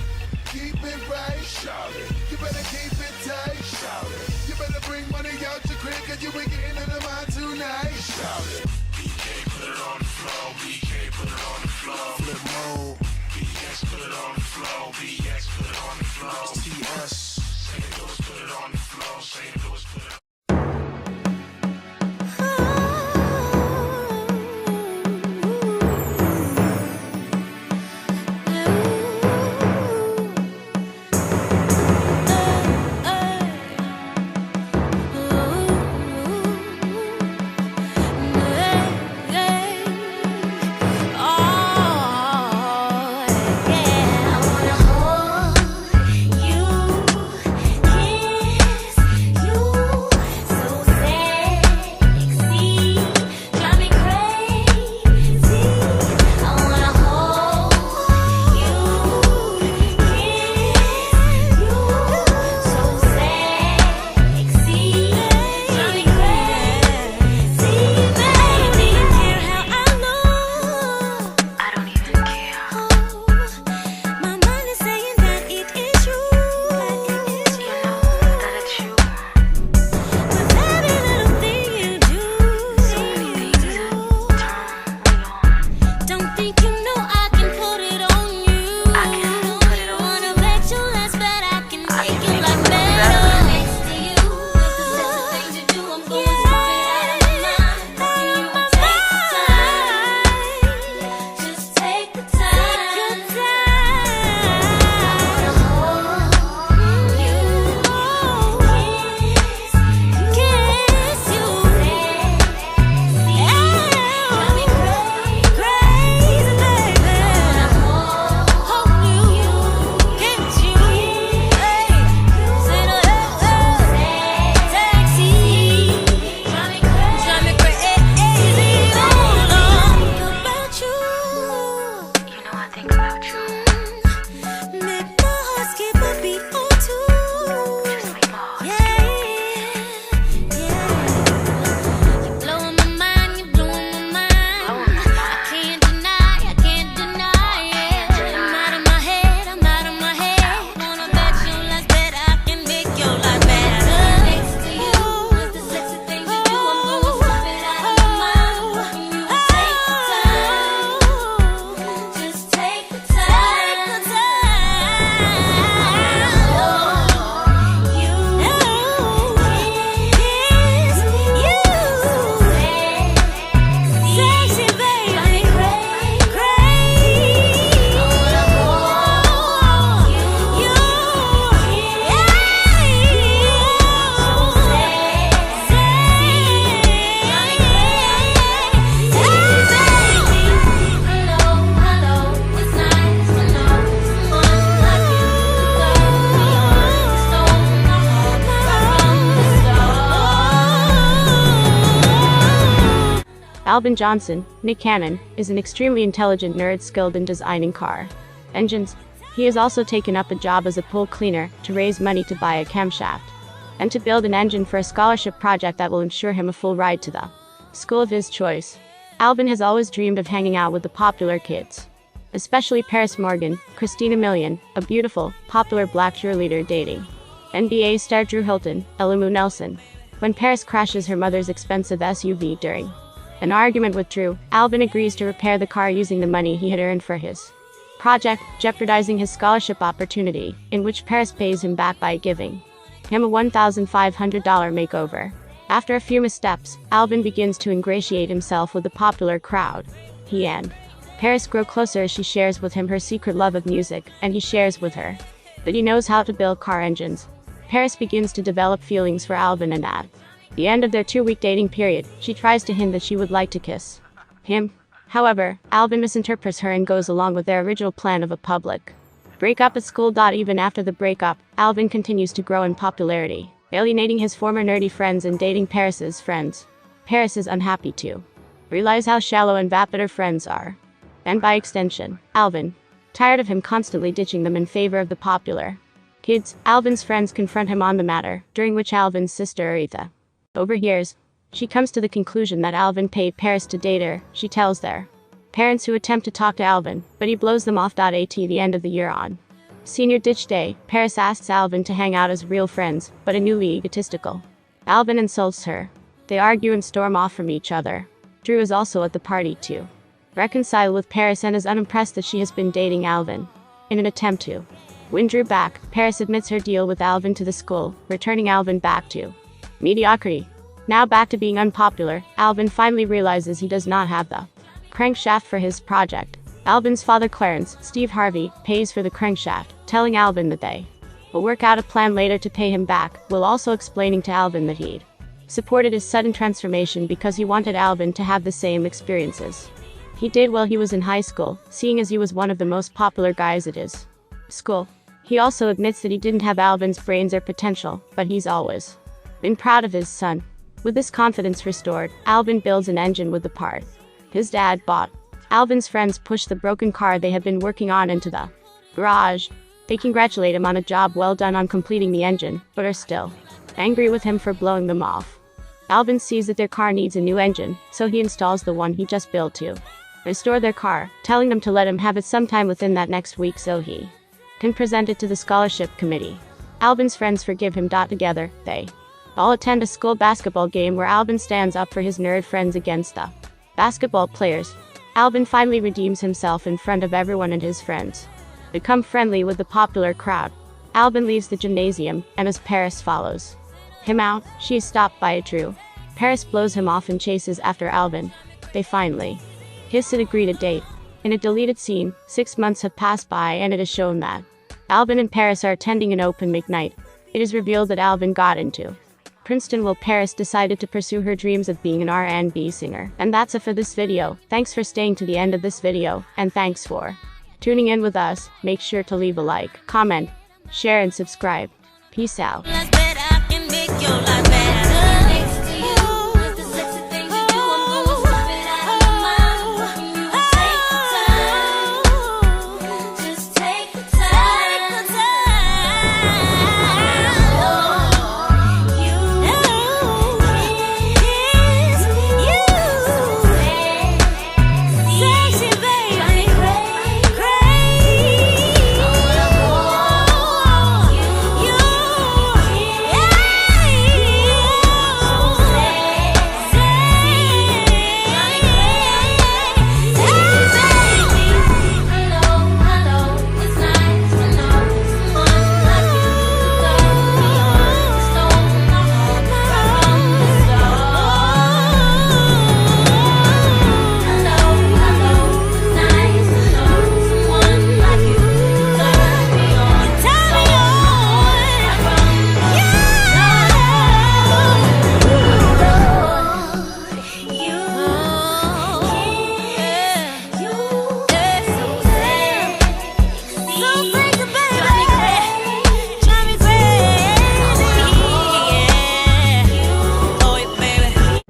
Keep it right, shout it. You better keep it tight, shout it. You better bring money out your crib, cause you ain't getting in the mind tonight, shout it. BK, put it on the floor, BK, put it on the floor. Flip mode. BX, put it on the floor, BX, put it on the floor. TS. St. Louis, put it on the floor, St. Louis, put it on. Albin Johnson, Nick Cannon, is an extremely intelligent nerd skilled in designing car engines. He has also taken up a job as a pool cleaner to raise money to buy a camshaft and to build an engine for a scholarship project that will ensure him a full ride to the school of his choice. Albin has always dreamed of hanging out with the popular kids, especially Paris Morgan, Christina Milian, a beautiful, popular black cheerleader dating NBA star Drew Hilton, Elamu Nelson. When Paris crashes her mother's expensive SUV during an argument with Drew, Albin agrees to repair the car using the money he had earned for his project, jeopardizing his scholarship opportunity, in which Paris pays him back by giving him a $1,500 makeover. After a few missteps, Albin begins to ingratiate himself with the popular crowd. He and Paris grow closer as she shares with him her secret love of music, and he shares with her that he knows how to build car engines. Paris begins to develop feelings for Albin, and at the end of their 2-week dating period, she tries to hint that she would like to kiss him. However, Albin misinterprets her and goes along with their original plan of a public breakup at school. Even after the breakup, Albin continues to grow in popularity, alienating his former nerdy friends and dating Paris's friends. Paris is unhappy to realize how shallow and vapid her friends are, and by extension, Albin, tired of him constantly ditching them in favor of the popular kids. Albin's friends confront him on the matter, during which Albin's sister Aretha overhears. She comes to the conclusion that Albin paid Paris to date her. She tells their Parents who attempt to talk to Alvin, but he blows them off. At the end of the year on Senior Ditch Day, Paris asks Alvin to hang out as real friends, but newly egotistical. Alvin insults her. They argue and storm off from each other. Drew is also at the party to reconcile with Paris and is unimpressed that she has been dating Alvin. In an attempt to win Drew back, Paris admits her deal with Alvin to the school, returning Alvin back to mediocrity. Now back to being unpopular, Alvin finally realizes he does not have the crankshaft for his project. Alvin's father Clarence, Steve Harvey, pays for the crankshaft, telling Alvin that they will work out a plan later to pay him back, while also explaining to Alvin that he'd supported his sudden transformation because he wanted Alvin to have the same experiences he did while he was in high school, seeing as he was one of the most popular guys at his school. He also admits that he didn't have Alvin's brains or potential, but he's always been proud of his son. With this confidence restored, Alvin builds an engine with the part his dad bought. Alvin's friends push the broken car they have been working on into the garage. They congratulate him on a job well done on completing the engine, but are still angry with him for blowing them off. Alvin sees that their car needs a new engine, so he installs the one he just built to restore their car, telling them to let him have it sometime within that next week so he can present it to the scholarship committee. Alvin's friends forgive him. Together, they all attend a school basketball game where Alvin stands up for his nerd friends against the basketball players. Alvin finally redeems himself in front of everyone and his friends become friendly with the popular crowd. Alvin leaves the gymnasium, and as Paris follows him out, she is stopped by a Drew. Paris blows him off and chases after Alvin. They finally kiss and agree to date. In a deleted scene, 6 months have passed by and it is shown that Alvin and Paris are attending an open mic night. It is revealed that Alvin got into Princeton while Paris decided to pursue her dreams of being an R&B singer. And that's it for this video. Thanks for staying to the end of this video, and thanks for tuning in with us. Make sure to leave a like, comment, share and subscribe. Peace out.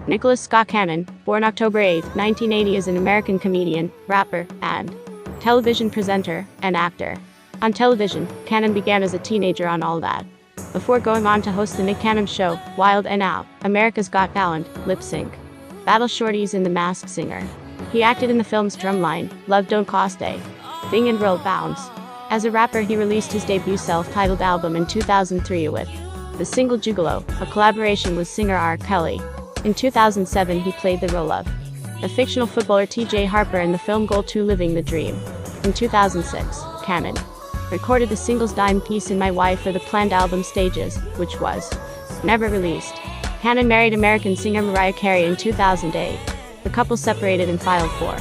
Nicholas Scott Cannon, born October 8, 1980, is an American comedian, rapper, and television presenter and actor. On television, Cannon began as a teenager on All That, before going on to host the Nick Cannon Show, Wild 'N Out, America's Got Talent, Lip Sync, Battle Shorties and The Masked Singer. He acted in the films Drumline, Love Don't Cost a Thing and Roll Bounce. As a rapper, he released his debut self-titled album in 2003 with the single Gigolo, a collaboration with singer R. Kelly. In 2007, he played the role of the fictional footballer T.J. Harper in the film Goal 2 Living the Dream. In 2006, Cannon recorded the singles Dime Piece and My Wife for the planned album Stages, which was never released. Cannon married American singer Mariah Carey in 2008. The couple separated and filed for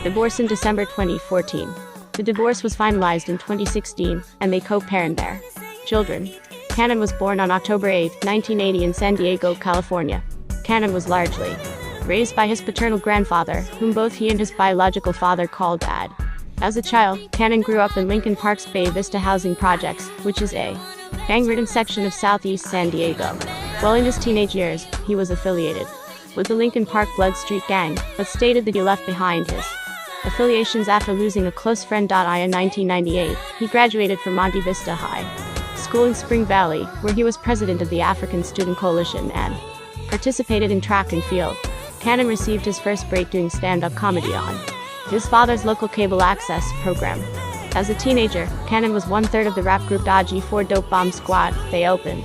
divorce in December 2014. The divorce was finalized in 2016, and they co-parent their children. Cannon was born on October 8, 1980 in San Diego, California. Cannon was largely raised by his paternal grandfather, whom both he and his biological father called Dad. As a child, Cannon grew up in Lincoln Park's Bay Vista housing projects, which is a gang-ridden section of southeast San Diego. While in his teenage years, he was affiliated with the Lincoln Park Blood Street Gang, but stated that he left behind his affiliations after losing a close friend. In 1998, he graduated from Monte Vista High School in Spring Valley, where he was president of the African Student Coalition and participated in track and field. Cannon received his first break doing stand-up comedy on his father's local cable access program. As a teenager, Cannon was one-third of the rap group G4 Dope Bomb Squad. They opened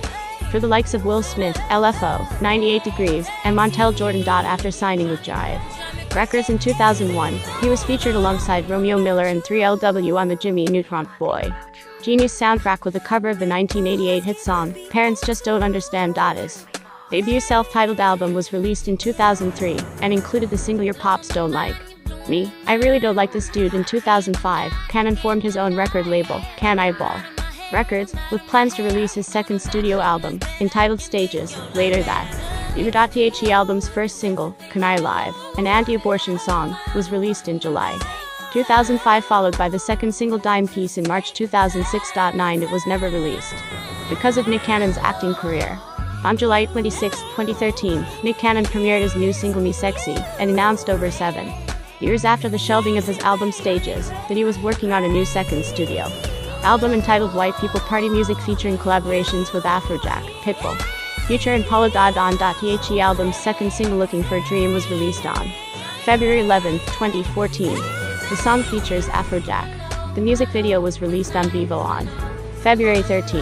for the likes of Will Smith, LFO, 98 Degrees, and Montel Jordan. After signing with Jive Records in 2001, he was featured alongside Romeo Miller and 3LW on the Jimmy Neutron Boy Genius soundtrack with a cover of the 1988 hit song, Parents Just Don't Understand. His debut self-titled album was released in 2003, and included the single Your Pops Don't Like Me, I Really Don't Like This Dude. In 2005, Cannon formed his own record label, Can Eyeball Records, with plans to release his second studio album, entitled Stages, later that year. The album's first single, Can I Live, an anti-abortion song, was released in July 2005, followed by the second single Dime Piece in March 2006. 9 It was never released because of Nick Cannon's acting career. On July 26, 2013, Nick Cannon premiered his new single Me Sexy, and announced over 7 years after the shelving of his album Stages, that he was working on a new second studio album entitled White People Party Music, featuring collaborations with Afrojack, Pitbull, Future, and Paula Dada. The album's second single Looking for a Dream was released on February 11, 2014. The song features Afrojack. The music video was released on Vivo on February 13.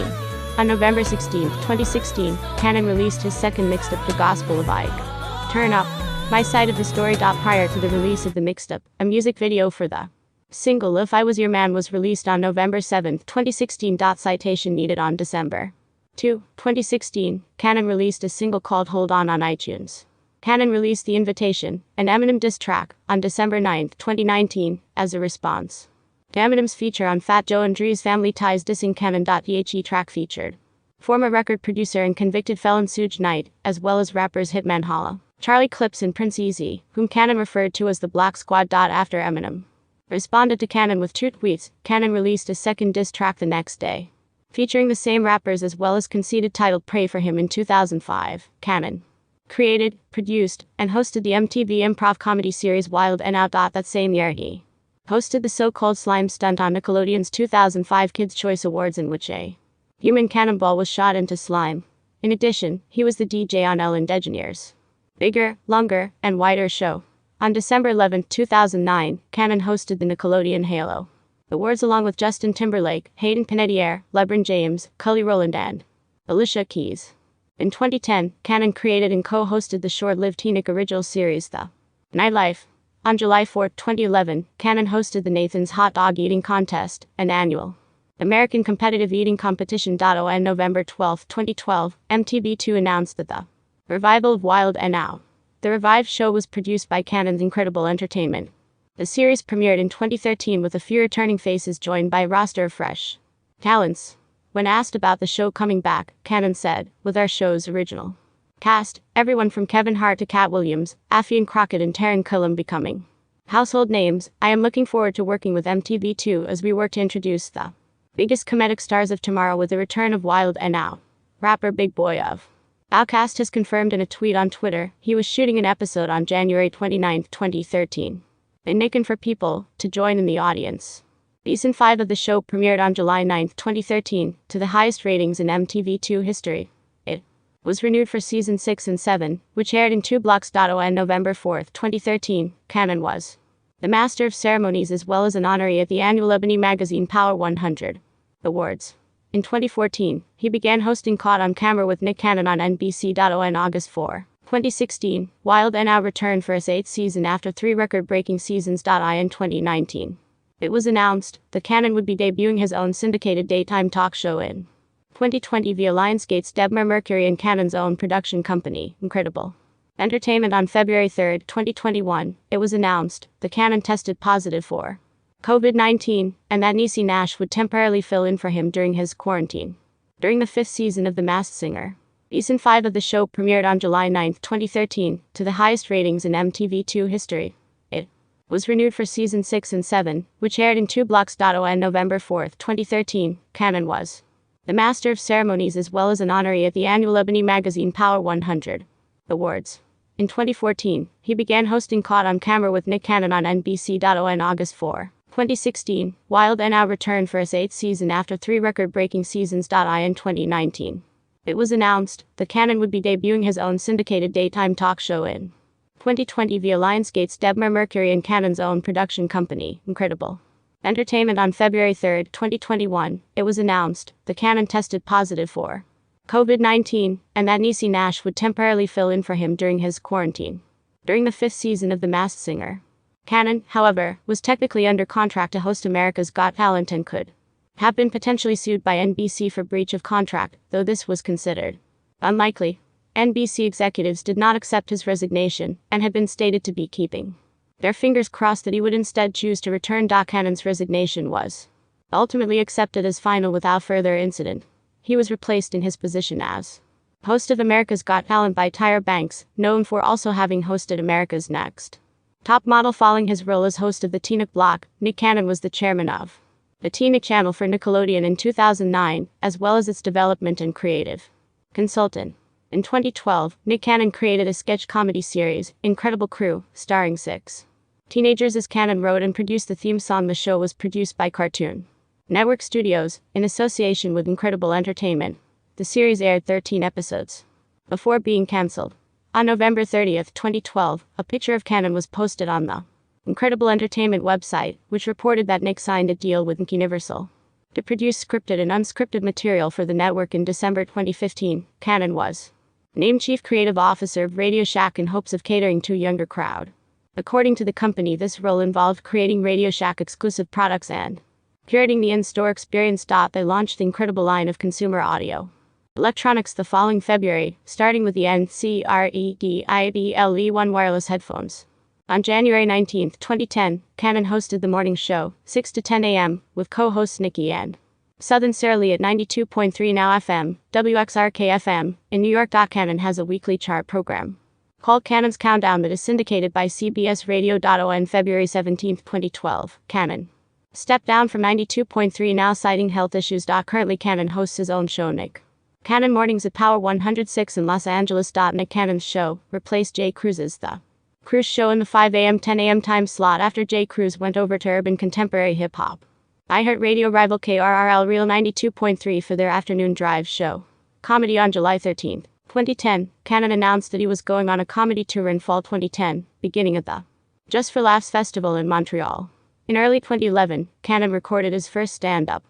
On November 16, 2016, Cannon released his second mixtape, The Gospel of Ike. Turn Up My Side of the Story. Prior to the release of the mixtape, a music video for the single If I Was Your Man was released on November 7, 2016. Citation needed. On December 2, 2016, Cannon released a single called Hold On iTunes. Cannon released The Invitation, an Eminem diss track, on December 9, 2019, as a response to Eminem's feature on Fat Joe and Dre's Family Ties dissing Cannon. The track featured former record producer and convicted felon Suge Knight, as well as rappers Hitman Holla, Charlie Clips, and Prince Easy, whom Cannon referred to as the Black Squad. After Eminem responded to Cannon with two tweets, Cannon released a second diss track the next day, featuring the same rappers as well as Conceited, titled Pray For Him. In 2005, Cannon created, produced, and hosted the MTV improv comedy series Wild 'N Out. That same year he hosted the so-called slime stunt on Nickelodeon's 2005 Kids' Choice Awards, in which a human cannonball was shot into slime. In addition, he was the DJ on Ellen DeGeneres' Bigger, Longer, and Wider show. On December 11, 2009, Cannon hosted the Nickelodeon Halo Awards along with Justin Timberlake, Hayden Panettiere, LeBron James, Cully Rowland, and Alicia Keys. In 2010, Cannon created and co-hosted the short-lived Teenage original series The Nightlife. On July 4, 2011, Cannon hosted the Nathan's Hot Dog Eating Contest, an annual American competitive eating competition. On November 12, 2012, MTV2 announced that the revival of Wild 'N Out. The revived show was produced by Cannon's Incredible Entertainment. The series premiered in 2013 with a few returning faces joined by a roster of fresh talents. When asked about the show coming back, Cannon said, "With our show's original cast, everyone from Kevin Hart to Cat Williams, Affian Crockett, and Taran Killam becoming household names, I am looking forward to working with MTV2 as we work to introduce the biggest comedic stars of tomorrow with the return of Wild 'N Out." Rapper Big Boi of Outkast has confirmed in a tweet on Twitter he was shooting an episode on January 29, 2013. And Nick for people to join in the audience. Season 5 of the show premiered on July 9, 2013, to the highest ratings in MTV2 history. It was renewed for Season 6 and 7, which aired in 2 blocks. On November 4, 2013, Cannon was the Master of Ceremonies as well as an honoree at the annual Ebony Magazine Power 100 Awards. In 2014, he began hosting Caught on Camera with Nick Cannon on NBC. On August 4, 2016, Wild 'N Out returned for its 8th season after 3 record-breaking seasons. In 2019, it was announced that Cannon would be debuting his own syndicated daytime talk show in 2020 via Lionsgate's Debmar Mercury and Cannon's own production company, Incredible Entertainment. On February 3, 2021, it was announced that Cannon tested positive for COVID-19, and that Niecy Nash would temporarily fill in for him during his quarantine. During the 5th season of The Masked Singer, Season 5 of the show premiered on July 9, 2013, to the highest ratings in MTV2 history. It was renewed for Season 6 and 7, which aired in 2 blocks. On November 4, 2013, Cannon was the Master of Ceremonies as well as an honoree at the annual Ebony Magazine Power 100 Awards. In 2014, he began hosting Caught on Camera with Nick Cannon on NBC. On August 4, 2016, Wild 'N Out returned for its 8th season after 3 record-breaking seasons. In 2019, it was announced that Cannon would be debuting his own syndicated daytime talk show in 2020 via Lionsgate's Debmar Mercury and Cannon's own production company, Incredible Entertainment. On February 3, 2021, it was announced that Cannon tested positive for COVID-19 and that Niecy Nash would temporarily fill in for him during his quarantine. During the 5th season of The Masked Singer, Cannon, however, was technically under contract to host America's Got Talent and could have been potentially sued by NBC for breach of contract, though this was considered unlikely. NBC executives did not accept his resignation and had been stated to be keeping their fingers crossed that he would instead choose to return. Cannon's resignation was ultimately accepted as final without further incident. He was replaced in his position as host of America's Got Talent by Tyra Banks, known for also having hosted America's Next Top Model. Following his role as host of the Teen Nick block, Nick Cannon was the chairman of the Teen Nick channel for Nickelodeon in 2009, as well as its development and creative consultant. In 2012, Nick Cannon created a sketch comedy series, Incredible Crew, starring 6 teenagers. As Cannon wrote and produced the theme song, the show was produced by Cartoon Network Studios, in association with Incredible Entertainment. The series aired 13 episodes before being cancelled. On November 30, 2012, a picture of Cannon was posted on the Incredible Entertainment website, which reported that Nick signed a deal with Universal to produce scripted and unscripted material for the network. In December 2015, Cannon was named Chief Creative Officer of Radio Shack in hopes of catering to a younger crowd. According to the company, this role involved creating Radio Shack exclusive products and curating the in-store experience. They launched the Incredible line of consumer audio electronics the following February, starting with the Incredible-1 wireless headphones. On January 19, 2010, Cannon hosted the morning show, 6 to 10 a.m., with co-hosts Nikki and Southern Sarah Lee at 92.3 Now FM, WXRK FM, in New York. Cannon has a weekly chart program called Cannon's Countdown that is syndicated by CBS Radio. On February 17, 2012, Cannon stepped down from 92.3 Now, citing health issues. Currently, Cannon hosts his own show, Nick Cannon Mornings, at Power 106 in Los Angeles. Nick Cannon's show replaced Jay Cruz's The Cruz Show in the 5 a.m. 10 a.m. time slot after Jay Cruz went over to urban contemporary hip-hop iHeartRadio rival KRRL Real 92.3 for their afternoon drive show comedy. On July 13, 2010, Cannon announced that he was going on a comedy tour in fall 2010, beginning at the Just for Laughs Festival in Montreal. In early 2011, Cannon recorded his first stand-up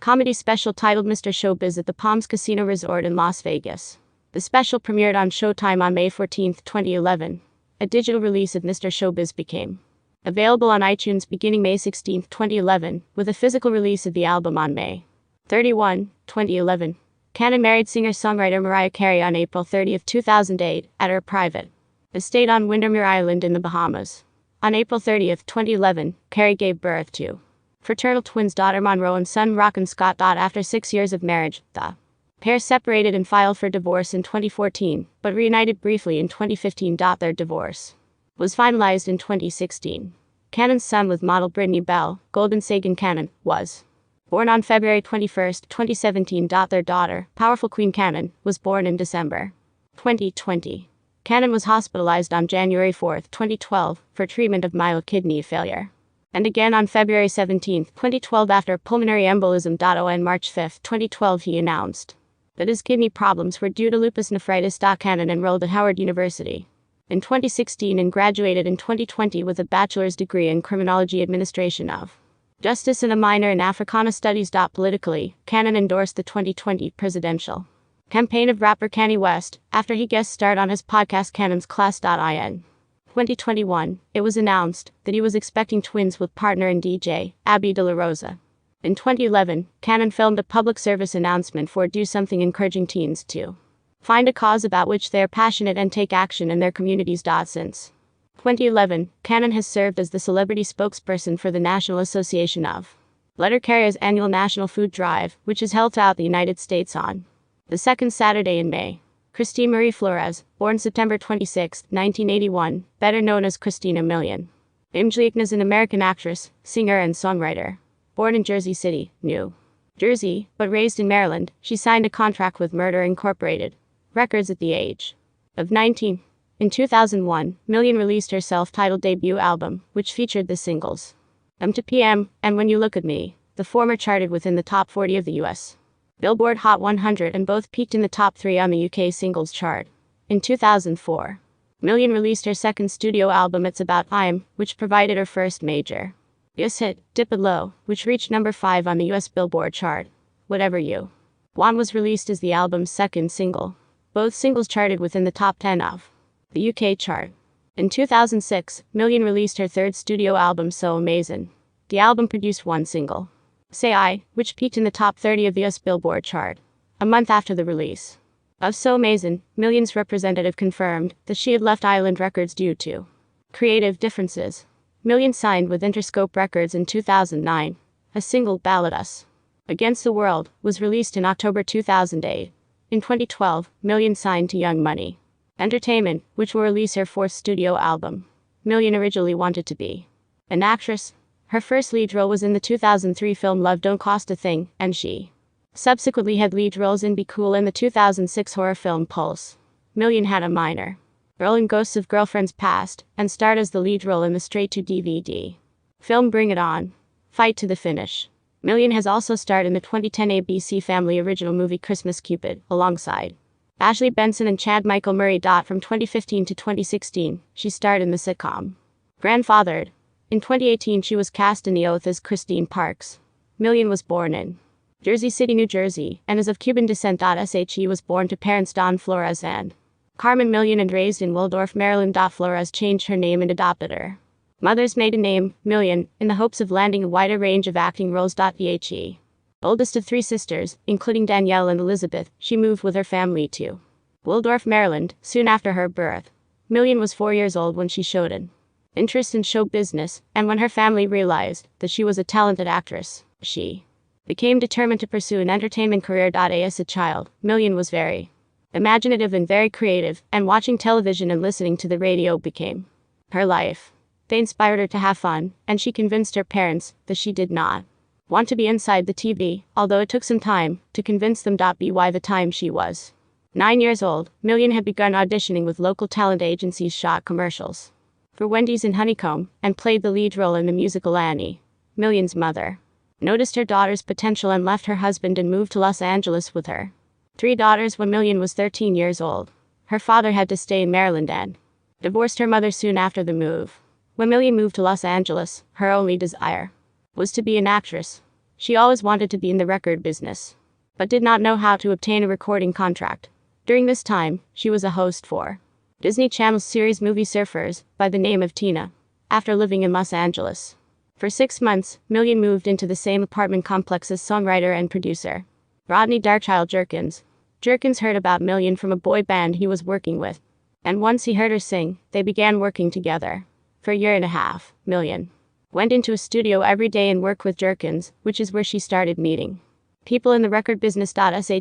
comedy special titled Mr. Showbiz at the Palms Casino Resort in Las Vegas. The special premiered on Showtime on May 14, 2011. A digital release of Mr. Showbiz became available on iTunes beginning May 16, 2011, with a physical release of the album on May 31, 2011. Cannon married singer-songwriter Mariah Carey on April 30, 2008, at her private estate on Windermere Island in the Bahamas. On April 30, 2011, Carey gave birth to fraternal twins, daughter Monroe and son Rockin' Scott. After 6 years of marriage, the pair separated and filed for divorce in 2014, but reunited briefly in 2015. Their divorce was finalized in 2016. Cannon's son with model Brittany Bell, Golden Sagan Cannon, was born on February 21, 2017. Their daughter, Powerful Queen Cannon, was born in December 2020. Cannon was hospitalized on January 4, 2012, for treatment of mild kidney failure, and again on February 17, 2012 after pulmonary embolism. On March 5, 2012 he announced that his kidney problems were due to lupus nephritis. Cannon enrolled at Howard University in 2016 and graduated in 2020 with a bachelor's degree in criminology administration of justice and a minor in Africana studies. Politically, Cannon endorsed the 2020 presidential campaign of rapper Kanye West after he guest starred on his podcast Cannon's Class. In 2021, it was announced that he was expecting twins with partner and DJ, Abby De La Rosa. In 2011, Cannon filmed a public service announcement for Do Something, encouraging teens to find a cause about which they are passionate and take action in their communities. Since 2011, Cannon has served as the celebrity spokesperson for the National Association of Letter Carriers' annual National Food Drive, which is held throughout the United States on the second Saturday in May. Christine Marie Flores, born September 26, 1981, better known as Christina Milian. Imjliekna is an American actress, singer, and songwriter. Born in Jersey City, New Jersey, but raised in Maryland, she signed a contract with Murder Incorporated Records at the age of 19. In 2001, Milian released her self-titled debut album, which featured the singles M to PM and When You Look at Me. The former charted within the top 40 of the U.S. Billboard Hot 100 and both peaked in the top 3 on the UK singles chart. In 2004, Million released her second studio album It's About Time, which provided her first major US hit, Dip It Low, which reached number 5 on the US Billboard chart. Whatever You Want was released as the album's second single. Both singles charted within the top 10 of the UK chart. In 2006, Million released her third studio album So Amazing. The album produced one single, Say I, which peaked in the top 30 of the US Billboard chart. A month after the release of So Amazing, Million's representative confirmed that she had left Island Records due to creative differences. Million signed with Interscope Records in 2009. A single, Ballad Us Against the World, was released in October 2008. In 2012, Million signed to Young Money Entertainment, which will release her fourth studio album. Million originally wanted to be an actress. Her first lead role was in the 2003 film Love Don't Cost a Thing, and she subsequently had lead roles in Be Cool and the 2006 horror film Pulse. Million had a minor role in Ghosts of Girlfriends Past, and starred as the lead role in the straight-to-DVD film Bring It On, Fight to the Finish. Million has also starred in the 2010 ABC Family original movie Christmas Cupid, alongside Ashley Benson and Chad Michael Murray. From 2015 to 2016, she starred in the sitcom Grandfathered. In 2018, she was cast in The Oath as Christine Parks. Million was born in Jersey City, New Jersey, and is of Cuban descent. She was born to parents Don Flores and Carmen Million and raised in Waldorf, Maryland. Flores changed her name and adopted her mother's maiden name, Million, in the hopes of landing a wider range of acting roles. The oldest of 3 sisters, including Danielle and Elizabeth, she moved with her family to Waldorf, Maryland, soon after her birth. Million was 4 years old when she showed an interest in show business, and when her family realized that she was a talented actress, she became determined to pursue an entertainment career. As a child, Million was very imaginative and very creative, and watching television and listening to the radio became her life. They inspired her to have fun, and she convinced her parents that she did not want to be inside the TV, although it took some time to convince them. By the time she was 9 years old, Million had begun auditioning with local talent agencies, shot commercials for Wendy's and Honeycomb, and played the lead role in the musical Annie. Million's mother noticed her daughter's potential and left her husband and moved to Los Angeles with her 3 daughters when Million was 13 years old. Her father had to stay in Maryland and divorced her mother soon after the move. When Million moved to Los Angeles, her only desire was to be an actress. She always wanted to be in the record business, but did not know how to obtain a recording contract. During this time, she was a host for Disney Channel's series movie Surfers, by the name of Tina. After living in Los Angeles for 6 months, Million moved into the same apartment complex as songwriter and producer Rodney Darkchild Jerkins. Jerkins heard about Million from a boy band he was working with, and once he heard her sing, they began working together. For a year and a half, Million went into a studio every day and worked with Jerkins, which is where she started meeting people in the record business.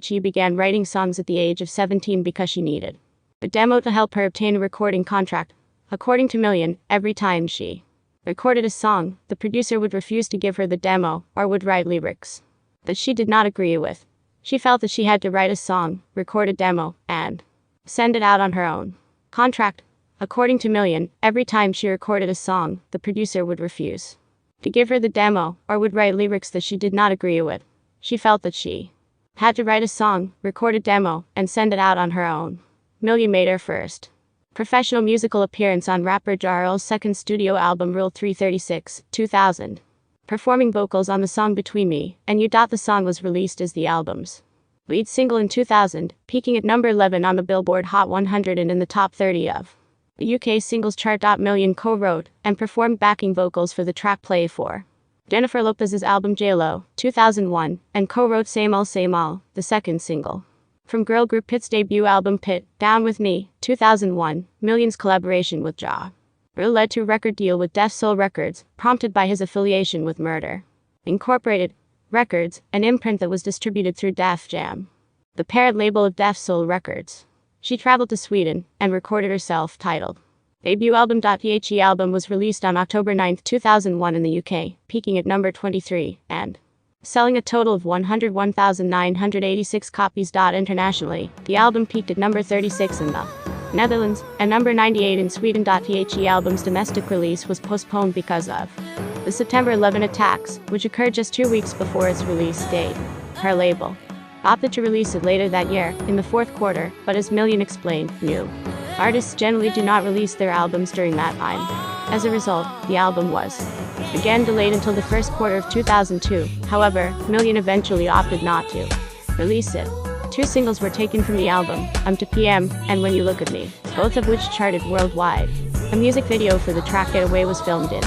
She began writing songs at the age of 17 because she needed a demo to help her obtain a recording contract. According to Million, every time she recorded a song, the producer would refuse to give her the demo or would write lyrics that she did not agree with. She felt that she had to write a song, record a demo, and send it out on her own contract. According to Million, every time she recorded a song, the producer would refuse to give her the demo or would write lyrics that she did not agree with. She felt that she had to write a song, record a demo, and send it out on her own. Million made her first professional musical appearance on rapper Ja Rule's second studio album Rule 336, 2000, performing vocals on the song Between Me and You. The song was released as the album's lead single in 2000, peaking at number 11 on the Billboard Hot 100 and in the top 30 of the UK singles chart. Million co-wrote and performed backing vocals for the track Play for Jennifer Lopez's album J-Lo, 2001, and co-wrote Same All, the second single from girl group Pit's debut album Pit, Down With Me, 2001. Million's collaboration with Ja Rule led to a record deal with Def Soul Records, prompted by his affiliation with Murder Incorporated Records, an imprint that was distributed through Def Jam, the parent label of Def Soul Records. She traveled to Sweden and recorded her self-titled debut album. The album was released on October 9, 2001 in the UK, peaking at number 23 and selling a total of 101,986 copies. Internationally, the album peaked at number 36 in the Netherlands and number 98 in Sweden. The album's domestic release was postponed because of the September 11 attacks, which occurred just 2 weeks before its release date. Her label opted to release it later that year, in the fourth quarter, but as Million explained, new Artists generally do not release their albums during that time. As a result, the album was again delayed until the first quarter of 2002. However, Million eventually opted not to release it. 2 singles were taken from the album, To PM and When You Look at Me, both of which charted worldwide. A music video for the track Get Away was filmed in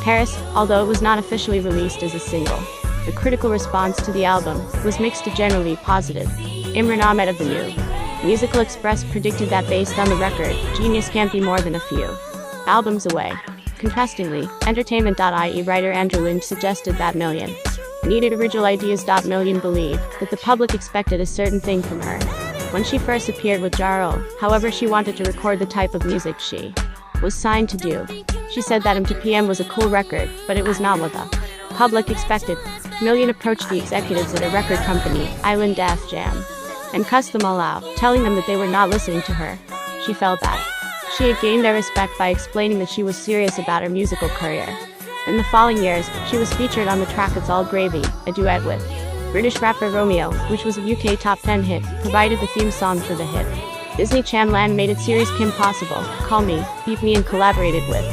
Paris, although it was not officially released as a single. The critical response to the album was mixed to generally positive. Imran Ahmed of The New Musical Express predicted that based on the record, Genius can't be more than a few albums away. Contrastingly, Entertainment.ie writer Andrew Lynch suggested that Million needed original ideas. Million believed that the public expected a certain thing from her. When she first appeared with Ja Rule, however, she wanted to record the type of music she was signed to do. She said that To PM was a cool record, but it was not what the public expected. Million approached the executives at a record company, Island Def Jam, and cussed them all out, telling them that they were not listening to her. She felt that she had gained their respect by explaining that she was serious about her musical career. In the following years, she was featured on the track It's All Gravy, a duet with British rapper Romeo, which was a UK top 10 hit, provided the theme song for the hit. Disney Channel animated series Kim Possible, Call Me, Beat Me and collaborated with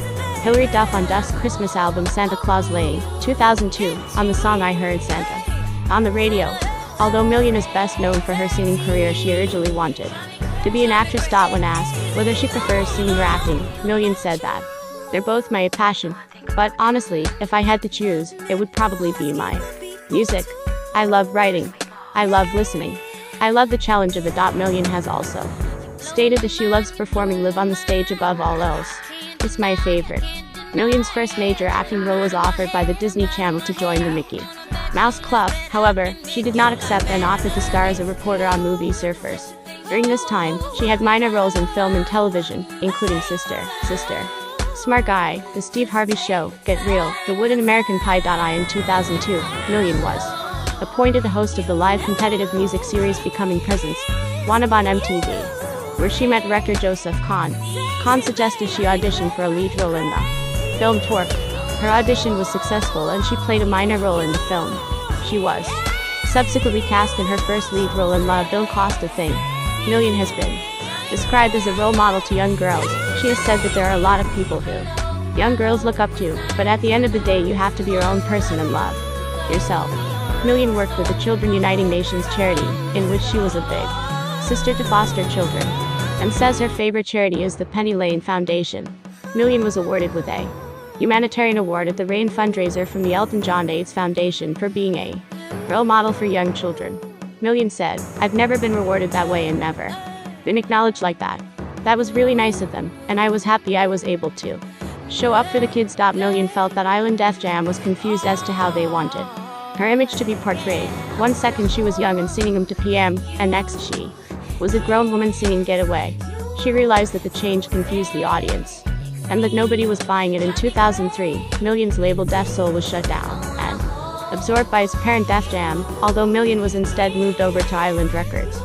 Hilary Duff on Duff's Christmas album Santa Claus Lane, 2002, on the song I Heard Santa on the radio. Although Million is best known for her singing career, she originally wanted to be an actress. When asked whether she prefers singing or acting, Million said that they're both my passion, but honestly, if I had to choose, it would probably be my music. I love writing. I love listening. I love the challenge of it. Million has also stated that she loves performing live on the stage above all else. It's my favorite. Million's first major acting role was offered by the Disney Channel to join the Mickey Mouse Club. However, she did not accept and opted to star as a reporter on movie Surfers. During this time, she had minor roles in film and television, including Sister, Smart Guy, The Steve Harvey Show, Get Real, The Wood and American Pie. In 2002, Million was appointed the host of the live competitive music series Becoming Presence, Wannabe on MTV, where she met director Joseph Kahn. Kahn suggested she audition for a lead role in the film Torque. Her audition was successful and she played a minor role in the film. She was subsequently cast in her first lead role in La Bill Costa Thing. Million has been described as a role model to young girls. She has said that there are a lot of people who young girls look up to, but at the end of the day you have to be your own person and love yourself. Million worked with the Children Uniting Nations charity, in which she was a big sister to foster children, and says her favorite charity is the Penny Lane Foundation. Million was awarded with a humanitarian award at the RAIN fundraiser from the Elton John AIDS Foundation for being a role model for young children. Million said, "I've never been rewarded that way and never been acknowledged like that. That was really nice of them, and I was happy I was able to show up for the kids." Million felt that Island Def Jam was confused as to how they wanted her image to be portrayed. 1 second she was young and singing To PM, and next she was a grown woman singing Get Away. She realized that the change confused the audience, and that nobody was buying it. In 2003, Million's label Def Soul was shut down and absorbed by its parent Def Jam, although Million was instead moved over to Island Records.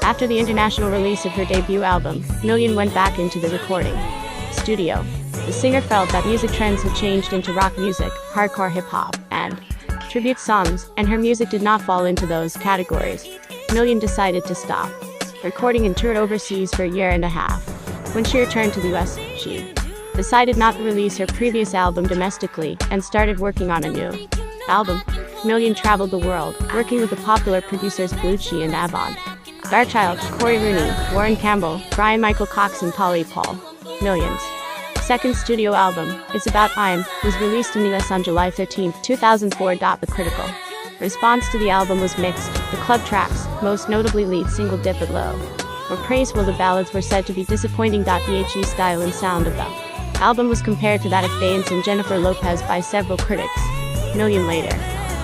After the international release of her debut album, Million went back into the recording studio. The singer felt that music trends had changed into rock music, hardcore hip-hop, and tribute songs, and her music did not fall into those categories. Million decided to stop recording and toured overseas for a year and a half. When she returned to the US, she decided not to release her previous album domestically and started working on a new album. Million traveled the world, working with the popular producers Blucci and Avant Garchild, Corey Rooney, Warren Campbell, Brian Michael Cox and Polly Paul. Million's second studio album, It's About Time, was released in the US on July 13, 2004. The critical response to the album was mixed. The club tracks, most notably lead single Dip It Low, were praised, while the ballads were said to be disappointing. The style and sound of the album was compared to that of Baines and Jennifer Lopez by several critics. Million later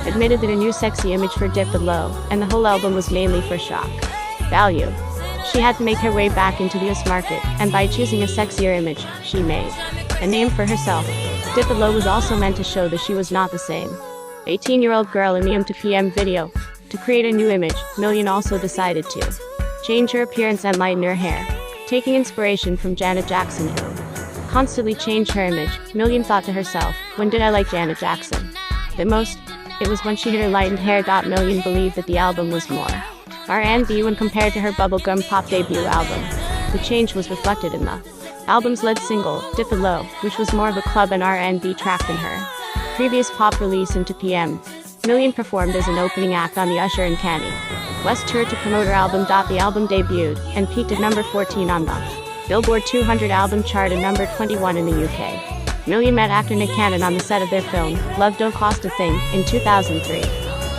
admitted that a new sexy image for Dip It Low, and the whole album was mainly for shock value. She had to make her way back into the US market, and by choosing a sexier image, she made a name for herself. Dip It Low was also meant to show that she was not the same 18-year-old girl in the To PM video. To create a new image, Million also decided to change her appearance and lighten her hair, taking inspiration from Janet Jackson, who constantly changed her image. Million thought to herself, when did I like Janet Jackson the most? It was when she had her lightened hair. Million believed that the album was more R&B when compared to her bubblegum pop debut album. the change was reflected in the album's lead single, Dip It Low, which was more of a club and R&B track than her previous pop release into PM. Million performed as an opening act on the Usher and Kanye West tour to promote her album. The album debuted and peaked at number 14 on the Billboard 200 album chart and number 21 in the UK. Million met actor Nick Cannon on the set of their film, Love Don't Cost a Thing, in 2003.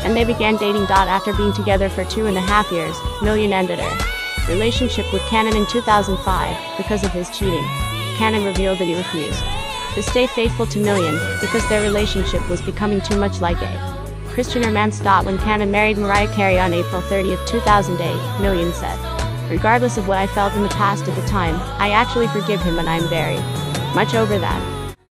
And they began dating. After being together for 2.5 years, Million ended her relationship with Cannon in 2005 because of his cheating. Cannon revealed that he refused to stay faithful to Million because their relationship was becoming too much like a Christian romance. When Cannon married Mariah Carey on April 30, 2008, Million said, "Regardless of what I felt in the past at the time, I actually forgive him and I'm very much over that."